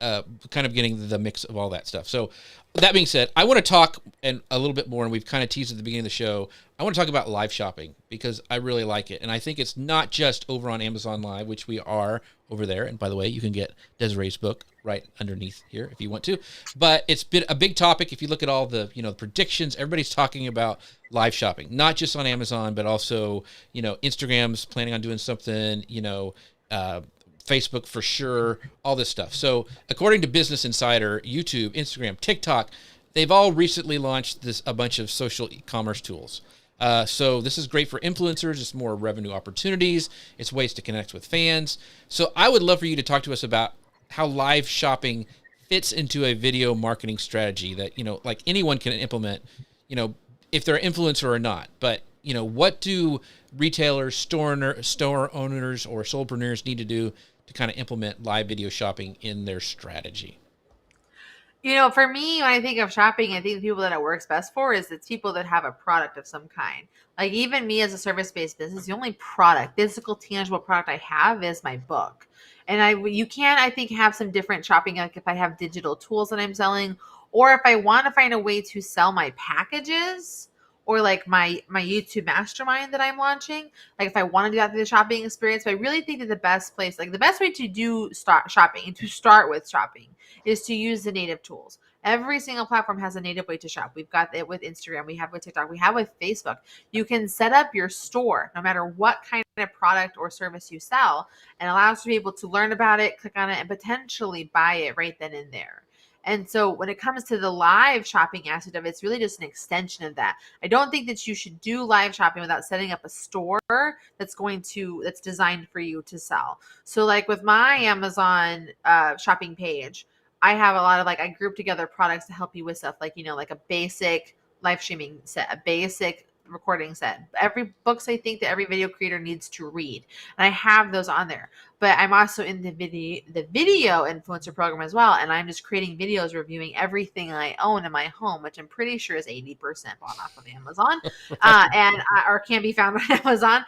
Speaker 1: kind of getting the mix of all that stuff. So that being said, I want to talk a little bit more, and we've kind of teased at the beginning of the show. I want to talk about live shopping because I really like it. And I think it's not just over on Amazon Live, which we are over there. And by the way, you can get Desiree's book right underneath here if you want to. But it's been a big topic. If you look at all the, predictions, everybody's talking about live shopping, not just on Amazon, but also, Instagram's planning on doing something, Facebook for sure, all this stuff. So according to Business Insider, YouTube, Instagram, TikTok, they've all recently launched a bunch of social e-commerce tools. So this is great for influencers. It's more revenue opportunities. It's ways to connect with fans. So I would love for you to talk to us about how live shopping fits into a video marketing strategy that, like anyone can implement, if they're an influencer or not. But, what do retailers, store owners, or solopreneurs need to do to kind of implement live video shopping in their strategy?
Speaker 3: For me, when I think of shopping, I think the people that it works best for is it's people that have a product of some kind. Like even me as a service-based business, the only product, physical, tangible product I have is my book. And you can, I think, have some different shopping, like if I have digital tools that I'm selling, or if I want to find a way to sell my packages, or like my YouTube mastermind that I'm launching. Like if I want to do that through the shopping experience, but I really think that the best place, like the best way to start shopping and to start with shopping is to use the native tools. Every single platform has a native way to shop. We've got it with Instagram, we have with TikTok, we have with Facebook. You can set up your store no matter what kind of product or service you sell, and allows you to be able to learn about it, click on it, and potentially buy it right then and there. And so when it comes to the live shopping aspect of it, it's really just an extension of that. I don't think that you should do live shopping without setting up a store that's designed for you to sell. So like with my Amazon shopping page, I have a lot of I group together products to help you with stuff like, like a basic live streaming set, a basic recording set, every books I think that every video creator needs to read, and I have those on there. But I'm also in the video influencer program as well, and I'm just creating videos reviewing everything I own in my home, which I'm pretty sure is 80% bought off of Amazon, or can be found on Amazon.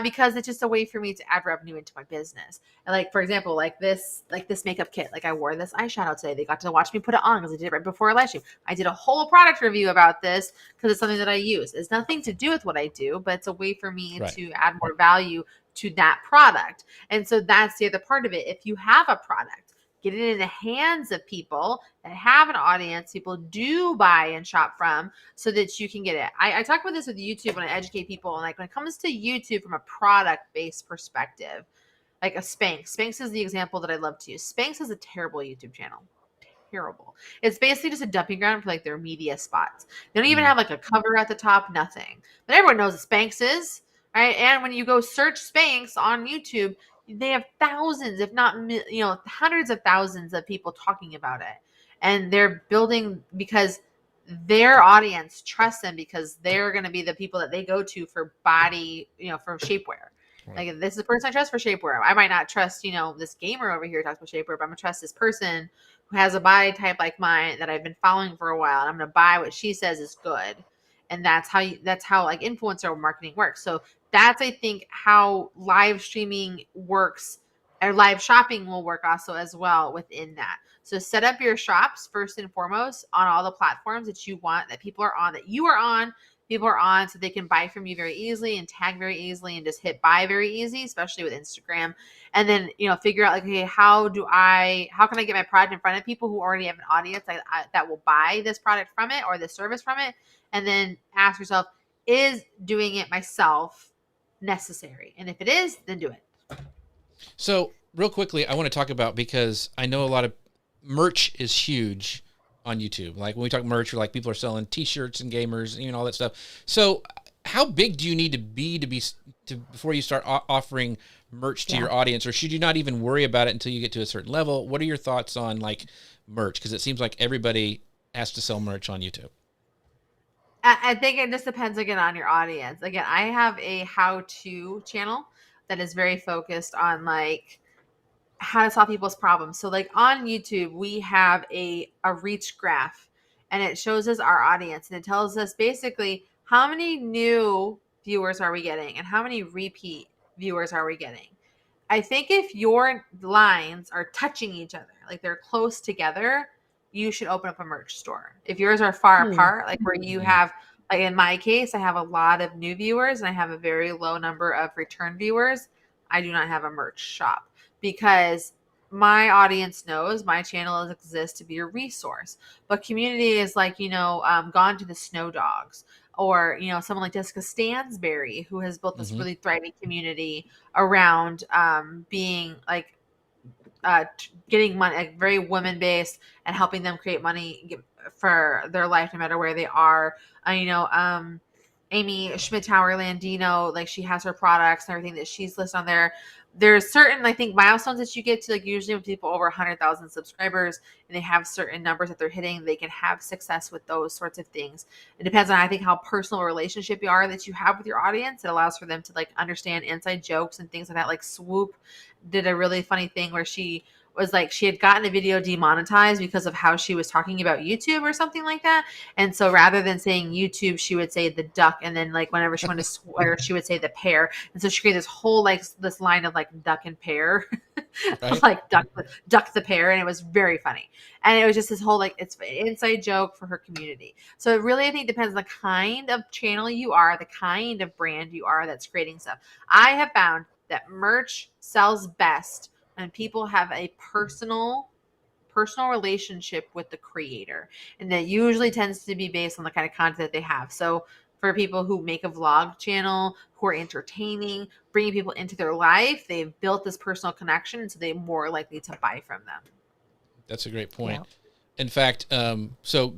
Speaker 3: Because it's just a way for me to add revenue into my business. And like, for example, like this makeup kit, like I wore this eyeshadow today. They got to watch me put it on because I did it right before a live stream. I did a whole product review about this because it's something that I use. It's nothing to do with what I do, but it's a way for me to add more value to that product. And so that's the other part of it. If you have a product, get it in the hands of people that have an audience, people do buy and shop from, so that you can get it. I talk about this with YouTube when I educate people. And like when it comes to YouTube from a product-based perspective, like a Spanx. Spanx is the example that I love to use. Spanx is a terrible YouTube channel. Terrible. It's basically just a dumping ground for like their media spots. They don't even have like a cover at the top, nothing. But everyone knows what Spanx is, right? And when you go search Spanx on YouTube, they have thousands, if not hundreds of thousands of people talking about it. And they're building because their audience trusts them, because they're going to be the people that they go to for body, for shapewear. Right. Like, this is the person I trust for shapewear. I might not trust, this gamer over here who talks about shapewear, but I'm going to trust this person who has a body type like mine that I've been following for a while. And I'm going to buy what she says is good. And that's how like influencer marketing works. So that's, I think, how live streaming works, or live shopping will work also as well within that. So set up your shops first and foremost on all the platforms that you want, that people are on, that you are on, people are on, so they can buy from you very easily and tag very easily and just hit buy very easy, especially with Instagram. And then, figure out like, okay, how can I get my product in front of people who already have an audience that will buy this product from it or this service from it? And then ask yourself, is doing it myself necessary? And if it is, then do it.
Speaker 1: So real quickly, I want to talk about, because I know a lot of merch is huge on YouTube. Like when we talk merch, like people are selling t-shirts and gamers and all that stuff. So how big do you need to be before you start offering merch to your audience, or should you not even worry about it until you get to a certain level? What are your thoughts on like merch? Because it seems like everybody has to sell merch on YouTube.
Speaker 3: I think it just depends again on your audience. Again, I have a how-to channel that is very focused on like how to solve people's problems. So like on YouTube, we have a reach graph, and it shows us our audience, and it tells us basically how many new viewers are we getting and how many repeat viewers are we getting. I think if your lines are touching each other, like they're close together, you should open up a merch store. If yours are far apart, like where you have, like in my case, I have a lot of new viewers and I have a very low number of return viewers, I do not have a merch shop, because my audience knows my channel exists to be a resource. But community is like, Gone to the Snow Dogs, or, someone like Jessica Stansberry, who has built this really thriving community around being like, getting money, like very women based, and helping them create money for their life no matter where they are. Amy Schmittauer Landino, like she has her products and everything that she's listed on there. There's certain, I think, milestones that you get to, like usually with people over 100,000 subscribers and they have certain numbers that they're hitting, they can have success with those sorts of things. It depends on, I think, how personal a relationship you are that you have with your audience. It allows for them to like understand inside jokes and things like that. Like Swoop did a really funny thing where she was like, she had gotten a video demonetized because of how she was talking about YouTube or something like that. And so rather than saying YouTube, she would say the duck. And then like whenever she wanted to swear, she would say the pear. And so she created this whole, like this line of like duck and pear, right? Like duck the pear. And it was very funny. And it was just this whole, like, it's an inside joke for her community. So it really, I think, depends on the kind of channel you are, the kind of brand you are that's creating stuff. I have found that merch sells best and people have a personal relationship with the creator. And that usually tends to be based on the kind of content that they have. So for people who make a vlog channel, who are entertaining, bringing people into their life, they've built this personal connection, and so they're more likely to buy from them.
Speaker 1: That's a great point. In fact, so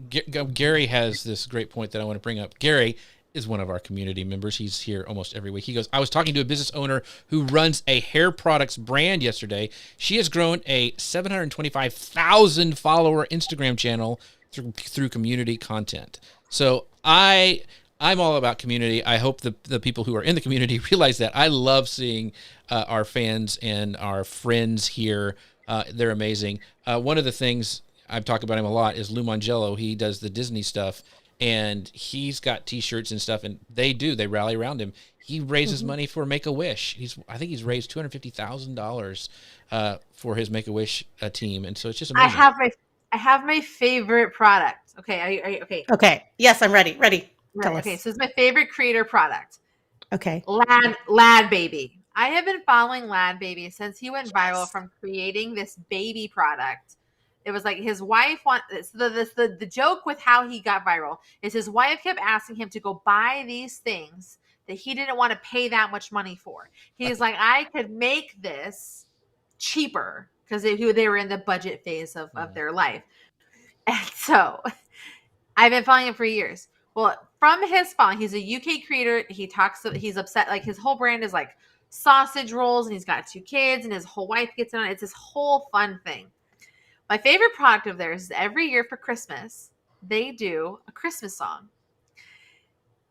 Speaker 1: Gary has this great point that I want to bring up. Gary is one of our community members. He's here almost every week. He goes, I was talking to a business owner who runs a hair products brand yesterday. She has grown a 725,000 follower Instagram channel through community content. So I'm all about community. I hope the people who are in the community realize that. I love seeing our fans and our friends here. They're amazing. One of the things I've talked about him a lot is Lou Mangello. He does the Disney stuff, and he's got T-shirts and stuff, and they rally around him. He raises money for Make-A-Wish. I think he's raised $250,000 for his Make-A-Wish team, and so it's just amazing.
Speaker 3: I have my favorite product. Okay, okay.
Speaker 2: Okay. Yes, I'm ready. Ready.
Speaker 3: Okay, so it's my favorite creator product.
Speaker 2: Okay.
Speaker 3: Lad Baby. I have been following Lad Baby since he went viral from creating this baby product. It was like his wife the joke with how he got viral is his wife kept asking him to go buy these things that he didn't want to pay that much money for. He's like, I could make this cheaper because they were in the budget phase of their life. And so I've been following him for years. Well, from his following, he's a UK creator. He's upset. Like his whole brand is like sausage rolls, and he's got 2 kids, and his whole wife gets in on it. It's this whole fun thing. My favorite product of theirs is every year for Christmas, they do a Christmas song.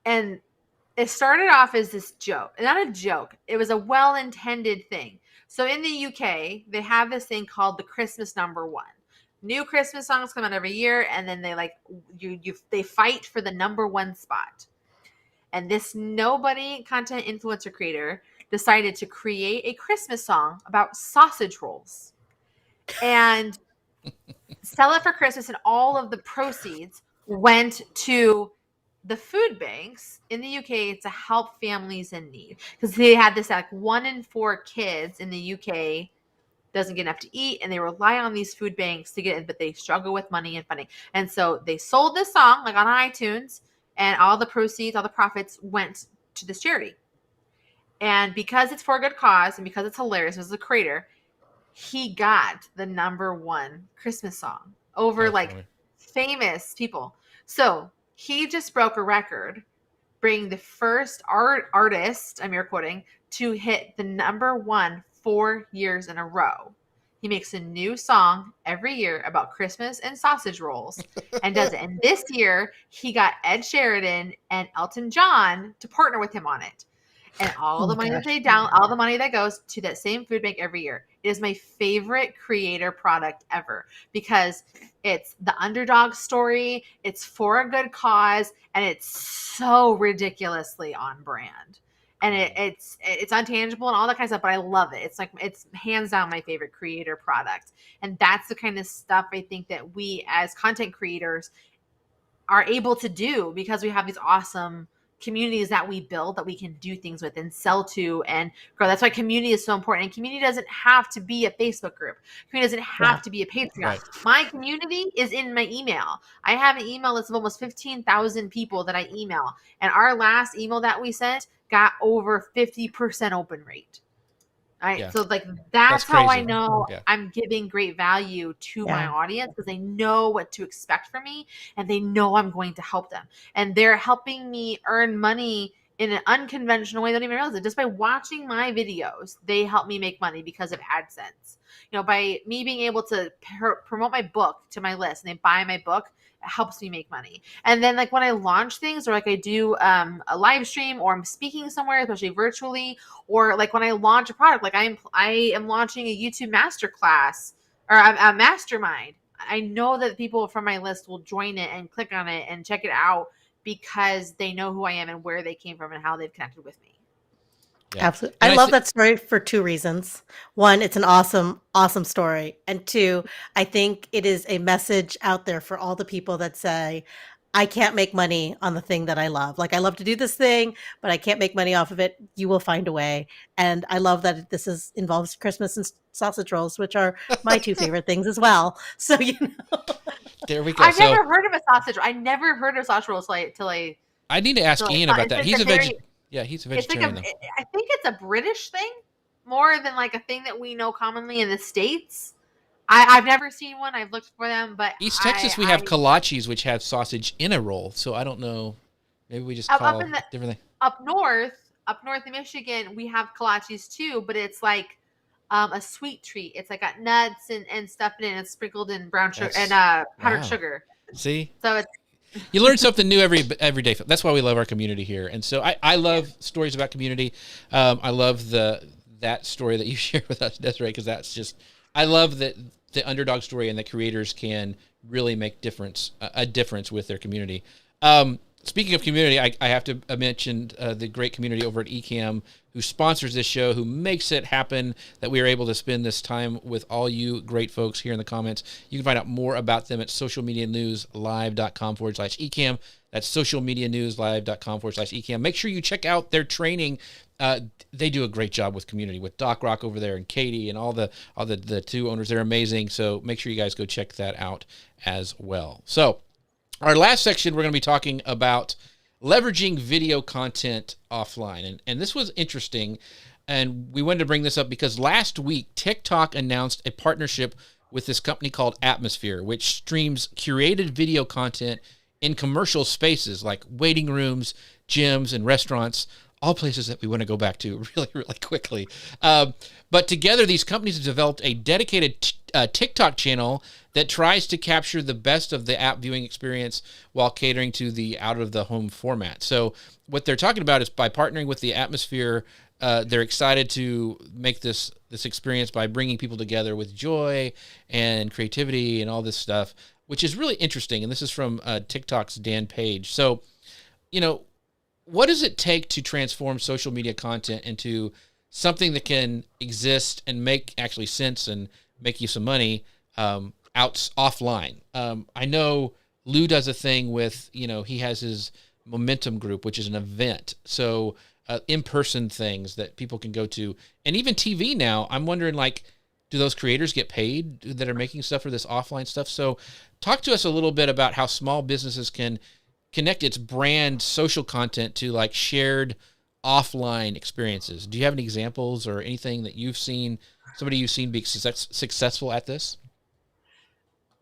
Speaker 3: And it started off as this joke. Not a joke. It was a well-intended thing. So in the UK, they have this thing called the Christmas #1. New Christmas songs come out every year, and then they fight for the #1 spot. And this nobody content influencer creator decided to create a Christmas song about sausage rolls and sell it for Christmas, and all of the proceeds went to the food banks in the UK to help families in need, because they had this like 1 in 4 kids in the UK doesn't get enough to eat, and they rely on these food banks to get it, but they struggle with money and funding. And so they sold this song like on iTunes, and all the proceeds, all the profits went to this charity. And because it's for a good cause and because it's hilarious as a creator, he got the #1 Christmas song over famous people. So he just broke a record, being the first artist, I'm air quoting, to hit the #1 4 years in a row. He makes a new song every year about Christmas and sausage rolls and does it. And this year he got Ed Sheridan and Elton John to partner with him on it. And all the money all the money that goes to that same food bank every year. It is my favorite creator product ever, because it's the underdog story, it's for a good cause, and it's so ridiculously on brand. And it's untangible and all that kind of stuff, but I love it. It's hands down my favorite creator product. And that's the kind of stuff I think that we as content creators are able to do, because we have these awesome communities that we build that we can do things with and sell to and grow. That's why community is so important. And community doesn't have to be a Facebook group. Community doesn't have to be a Patreon. Right. My community is in my email. I have an email list of almost 15,000 people that I email. And our last email that we sent got over 50% open rate. Right. Yeah. So that's how I know I'm giving great value to my audience, because they know what to expect from me and they know I'm going to help them. And they're helping me earn money in an unconventional way. They don't even realize it. Just by watching my videos, they help me make money because of AdSense. You know, by me being able to promote my book to my list and they buy my book, it helps me make money. And then when I launch things, or I do a live stream, or I'm speaking somewhere, especially virtually, or when I launch a product, I am launching a YouTube masterclass or a mastermind. I know that people from my list will join it and click on it and check it out because they know who I am and where they came from and how they've connected with me.
Speaker 2: Yeah. Absolutely. I love that story for 2 reasons. 1, it's an awesome, awesome story. And 2, I think it is a message out there for all the people that say, I can't make money on the thing that I love. I love to do this thing, but I can't make money off of it. You will find a way. And I love that this involves Christmas and sausage rolls, which are my 2 favorite things as well. So,
Speaker 1: There we go.
Speaker 3: I've never heard of a sausage. I never heard of sausage rolls till I
Speaker 1: need to ask Ian about that. He's a vegetarian. Yeah, he's a vegetarian.
Speaker 3: I think it's a British thing more than a thing that we know commonly in the States. I've never seen one. I've looked for them, but
Speaker 1: East Texas, we have kolaches, which have sausage in a roll. So I don't know. Maybe we just call different thing.
Speaker 3: Up north in Michigan, we have kolaches too, but it's like a sweet treat. It's like got nuts and stuff in it, and it's sprinkled in brown sugar and powdered sugar.
Speaker 1: See?
Speaker 3: So it's
Speaker 1: you learn something new every day. That's why we love our community here. And so I love stories about community. I love that story that you shared with us, Desiree, because that's just I love that the underdog story and the creators can really make a difference with their community. Speaking of community, I have to mention the great community over at Ecamm who sponsors this show, who makes it happen that we are able to spend this time with all you great folks here in the comments. You can find out more about them at socialmedianewslive.com/Ecamm. That's socialmedianewslive.com/Ecamm. Make sure you check out their training. They do a great job with community, with Doc Rock over there and Katie and all the two owners. They're amazing. So make sure you guys go check that out as well. So our last section, we're going to be talking about leveraging video content offline. And this was interesting. And we wanted to bring this up because last week, TikTok announced a partnership with this company called Atmosphere, which streams curated video content in commercial spaces like waiting rooms, gyms, and restaurants, all places that we want to go back to really, really quickly. But together, these companies have developed a dedicated TikTok channel that tries to capture the best of the app viewing experience while catering to the out-of-the-home format. So what they're talking about is by partnering with the Atmosphere, they're excited to make this experience by bringing people together with joy and creativity and all this stuff, which is really interesting. And this is from TikTok's Dan Page. So, what does it take to transform social media content into something that can exist and make actually sense and make you some money offline? I know Lou does a thing with, he has his Momentum group, which is an event. So in-person things that people can go to. And even TV now, I'm wondering, do those creators get paid that are making stuff for this offline stuff? So talk to us a little bit about how small businesses can connect its brand social content to shared offline experiences. Do you have any examples or anything that you've seen, somebody you've seen be successful at this?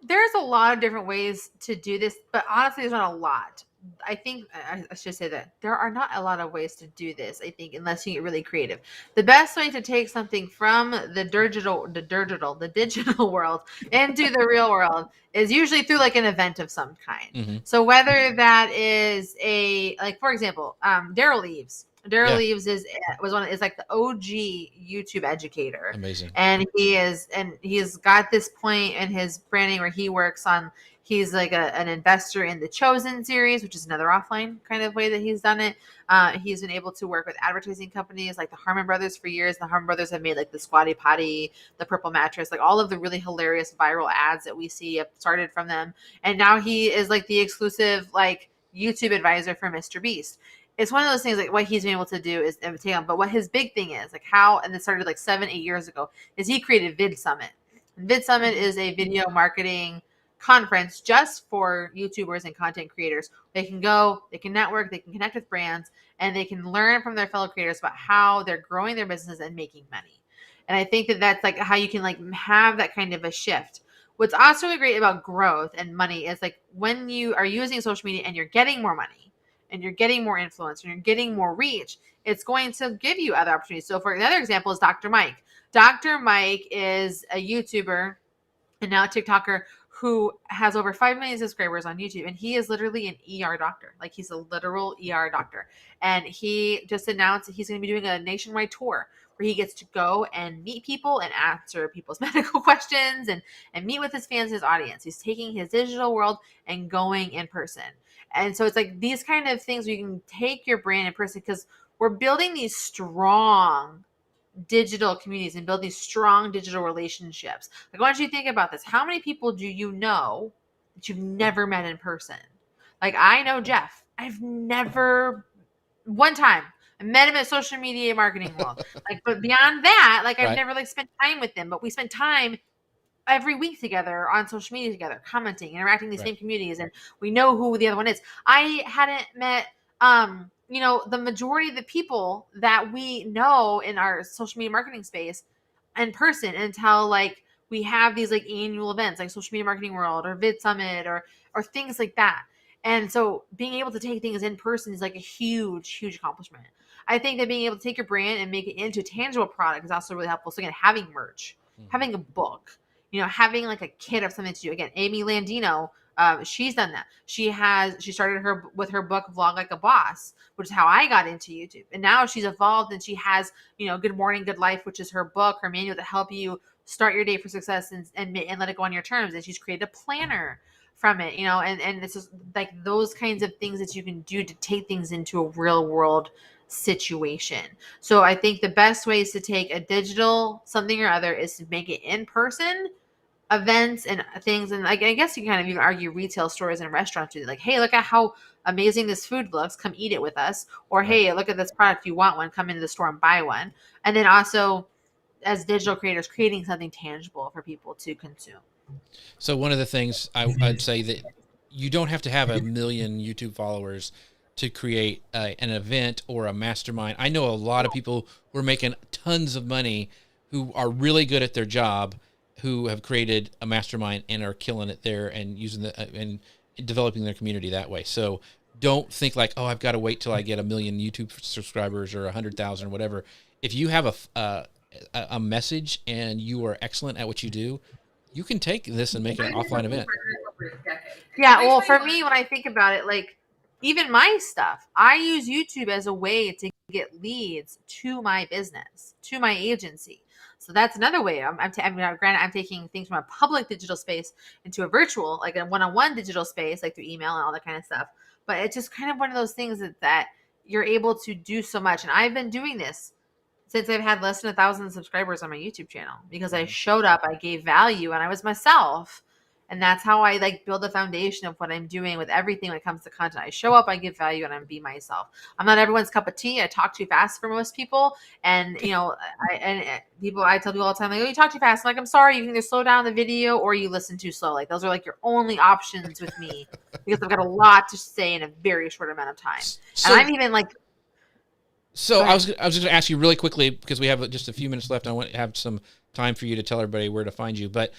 Speaker 3: There's a lot of different ways to do this, but honestly, there's not a lot. I think I should say that there are not a lot of ways to do this, I think, unless you get really creative. The best way to take something from the digital world into the real world is usually through an event of some kind. Mm-hmm. So whether that is for example, Daryl Eves. Eves is like the OG YouTube educator.
Speaker 1: Amazing.
Speaker 3: And he's got this point in his branding where he works on. He's an investor in the Chosen series, which is another offline kind of way that he's done it. He's been able to work with advertising companies like the Harmon Brothers for years. The Harmon Brothers have made the Squatty Potty, the Purple Mattress, all of the really hilarious viral ads that we see have started from them. And now he is the exclusive YouTube advisor for Mr. Beast. It's one of those things what he's been able to do is take on. But what his big thing is and this started 7-8 years ago, is he created Vid Summit. Vid Summit is a video marketing conference just for YouTubers and content creators. They can go, they can network, they can connect with brands, and they can learn from their fellow creators about how they're growing their businesses and making money. And I think that that's how you can have that kind of a shift. What's also really great about growth and money is when you are using social media and you're getting more money and you're getting more influence and you're getting more reach, it's going to give you other opportunities. So for another example is Dr. Mike. Dr. Mike is a YouTuber and now a TikToker who has over 5 million subscribers on YouTube. And he is literally an ER doctor. He's a literal ER doctor. And he just announced that he's going to be doing a nationwide tour where he gets to go and meet people and answer people's medical questions and meet with his fans, his audience. He's taking his digital world and going in person. And so it's these kind of things where you can take your brand in person, because we're building these strong digital communities and build these strong digital relationships. I want you to think about this. How many people do you know that you've never met in person? I know Jeff. I've never, one time, I met him at Social Media Marketing World. But beyond that, I've never spent time with him. But we spent time every week together on social media together, commenting, interacting in the same communities, and we know who the other one is. I hadn't met the majority of the people that we know in our social media marketing space in person until we have these like annual events like Social Media Marketing World or Vid Summit or things like that. And so being able to take things in person is like a huge, huge accomplishment. I think that being able to take your brand and make it into a tangible product is also really helpful. So again, having merch, having a book, having like a kit of something to do. Again, Amy Landino, she's done that. She started with her book Vlog Like a Boss, which is how I got into YouTube. And now she's evolved and she has, Good Morning, Good Life, which is her book, her manual to help you start your day for success and let it go on your terms. And she's created a planner from it, and it's just like those kinds of things that you can do to take things into a real world situation. So I think the best ways to take a digital something or other is to make it in person events and things. And I guess you can kind of even argue retail stores and restaurants do like, hey, look at how amazing this food looks. Come eat it with us. Or, hey, look at this product. If you want one, come into the store and buy one. And then also as digital creators, creating something tangible for people to consume.
Speaker 1: So one of the things I'd say that you don't have to have 1 million YouTube followers to create an event or a mastermind. I know a lot of people who are making tons of money who are really good at their job, who have created a mastermind and are killing it there and using and developing their community that way. So don't think like, oh, I've got to wait till I get 1 million YouTube subscribers or 100,000 or whatever. If you have a message and you are excellent at what you do, you can take this and make it an offline event.
Speaker 3: Yeah, well, for me, when I think about it, like even my stuff, I use YouTube as a way to get leads to my business, to my agency. So that's another way. Granted, I'm taking things from a public digital space into a virtual, like a one-on-one digital space, like through email and all that kind of stuff. But it's just kind of one of those things that you're able to do so much. And I've been doing this since I've had less than 1,000 subscribers on my YouTube channel because I showed up, I gave value, and I was myself. And that's how I like build the foundation of what I'm doing with everything when it comes to content. I show up, I give value, and I be myself. I'm not everyone's cup of tea. I talk too fast for most people. And, I tell people all the time, like, oh, you talk too fast. I'm like, I'm sorry. You can either slow down the video or you listen too slow. Like those are like your only options with me because I've got a lot to say in a very short amount of time. And I'm even like,
Speaker 1: so I was just going to ask you really quickly because we have just a few minutes left. I want to have some time for you to tell everybody where to find you. But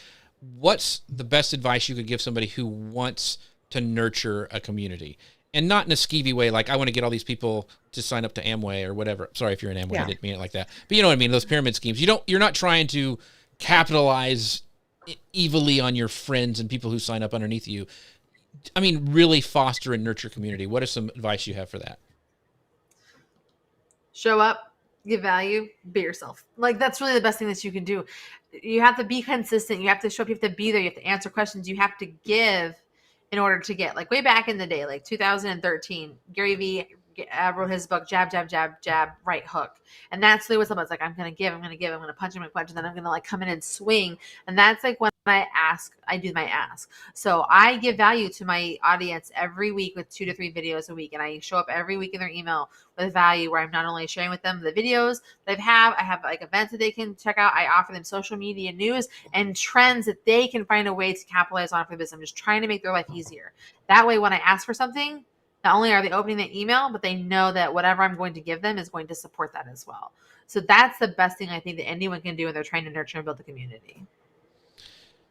Speaker 1: what's the best advice you could give somebody who wants to nurture a community? And not in a skeevy way, like I want to get all these people to sign up to Amway or whatever. Sorry if you're in Amway, I didn't mean it like that. But you know what I mean, those pyramid schemes. You're not trying to capitalize evilly on your friends and people who sign up underneath you. I mean, really foster and nurture community. What is some advice you have for that?
Speaker 3: Show up, give value, be yourself. Like that's really the best thing that you can do. You have to be consistent. You have to show up. You have to be there. You have to answer questions. You have to give in order to get. Like way back in the day, like 2013, Gary Vee wrote his book, Jab, Jab, Jab, Jab, Right Hook. And that's really what somebody's like, I'm going to give, I'm going to give, I'm going to punch, I'm going to punch, and then I'm going to like come in and swing. And that's like when I do my ask. So I give value to my audience every week with 2 to 3 videos a week. And I show up every week in their email with value where I'm not only sharing with them the videos that I have like events that they can check out. I offer them social media news and trends that they can find a way to capitalize on for the business. I'm just trying to make their life easier. That way, when I ask for something, not only are they opening the email, but they know that whatever I'm going to give them is going to support that as well. So that's the best thing I think that anyone can do when they're trying to nurture and build the community.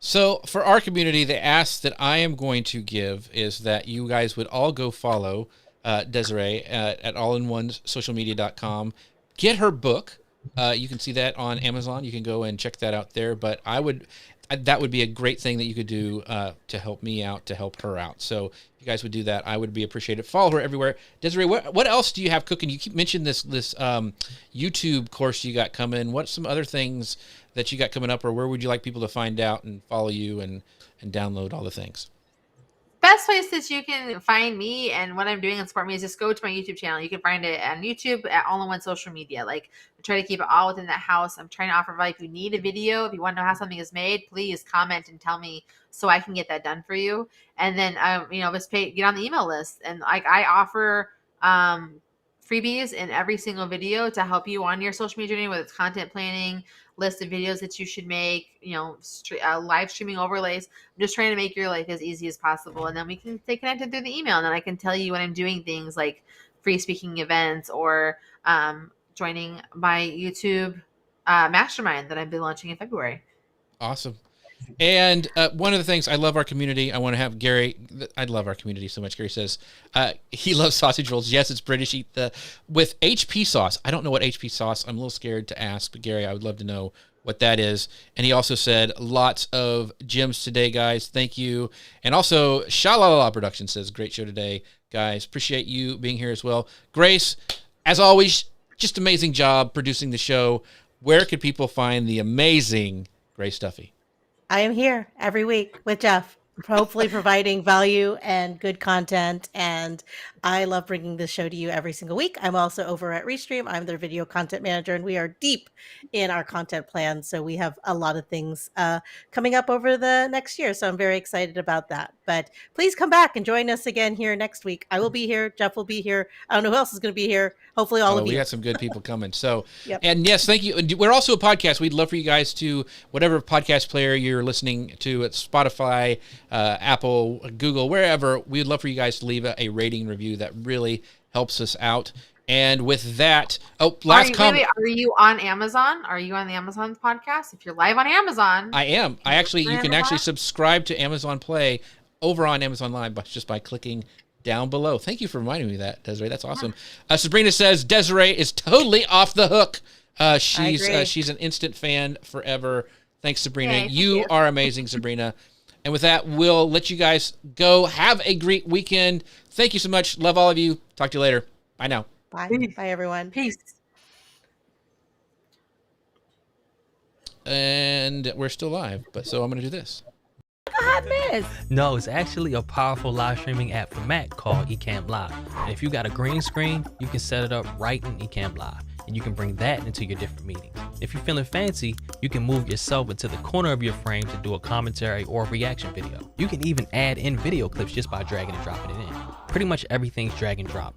Speaker 1: So for our community, the ask that I am going to give is that you guys would all go follow Desiree at allinOneSocialMedia.com. Get her book. You can see that on Amazon. You can go and check that out there. But that would be a great thing that you could do to help me out, to help her out. So if you guys would do that, I would be appreciated. Follow her everywhere. Desiree, what else do you have cooking? You keep mentioning this YouTube course you got coming. What's some other things that you got coming up, or where would you like people to find out and follow you and download all the things?
Speaker 3: Best place that you can find me and what I'm doing and support me is just go to my YouTube channel. You can find it on YouTube at All in One Social Media. Like I try to keep it all within that house. I'm trying to offer value. If you need a video, if you want to know how something is made, please comment and tell me so I can get that done for you. And then just get on the email list. And like I offer freebies in every single video to help you on your social media journey, whether it's content planning, list of videos that you should make, live streaming overlays. I'm just trying to make your life as easy as possible. And then we can stay connected through the email. And then I can tell you when I'm doing things like free speaking events or joining my YouTube mastermind that I've been launching in February.
Speaker 1: Awesome. And one of the things, I love our community. I want to have Gary. I love our community so much. Gary says he loves sausage rolls. Yes, it's British. Eat with HP sauce. I don't know what HP sauce. I'm a little scared to ask, but Gary, I would love to know what that is. And he also said, lots of gems today, guys. Thank you. And also, Shalala Production says, great show today, guys. Appreciate you being here as well. Grace, as always, just amazing job producing the show. Where could people find the amazing Grace Duffy?
Speaker 2: I am here every week with Jeff, hopefully providing value and good content. And I love bringing this show to you every single week. I'm also over at Restream. I'm their video content manager, and we are deep in our content plan. So we have a lot of things coming up over the next year. So I'm very excited about that. But please come back and join us again here next week. I will be here. Jeff will be here. I don't know who else is going to be here. Hopefully all of you.
Speaker 1: We got some good people coming. So,
Speaker 2: yep.
Speaker 1: And yes, thank you. We're also a podcast. We'd love for you guys to, whatever podcast player you're listening to, at Spotify, Apple, Google, wherever, we'd love for you guys to leave a rating review. That really helps us out. And with that, last comment.
Speaker 3: Are you on Amazon? Are you on the Amazon podcast? If you're live on Amazon.
Speaker 1: I am. You can actually subscribe to Amazon Play over on Amazon Live just by clicking down below. Thank you for reminding me of that, Desiree. That's awesome. Sabrina says Desiree is totally off the hook. She's an instant fan forever. Thanks, Sabrina.
Speaker 3: Thank
Speaker 1: you are amazing, Sabrina. And with that, we'll let you guys go. Have a great weekend. Thank you so much. Love all of you. Talk to you later. Bye now.
Speaker 2: Bye. Bye, everyone.
Speaker 3: Peace.
Speaker 1: And we're still live, so I'm going to do this.
Speaker 4: No, it's actually a powerful live streaming app for Mac called Ecamm Live. And if you got a green screen, you can set it up right in Ecamm Live, and you can bring that into your different meetings. If you're feeling fancy, you can move yourself into the corner of your frame to do a commentary or a reaction video. You can even add in video clips just by dragging and dropping it in. Pretty much everything's drag and drop.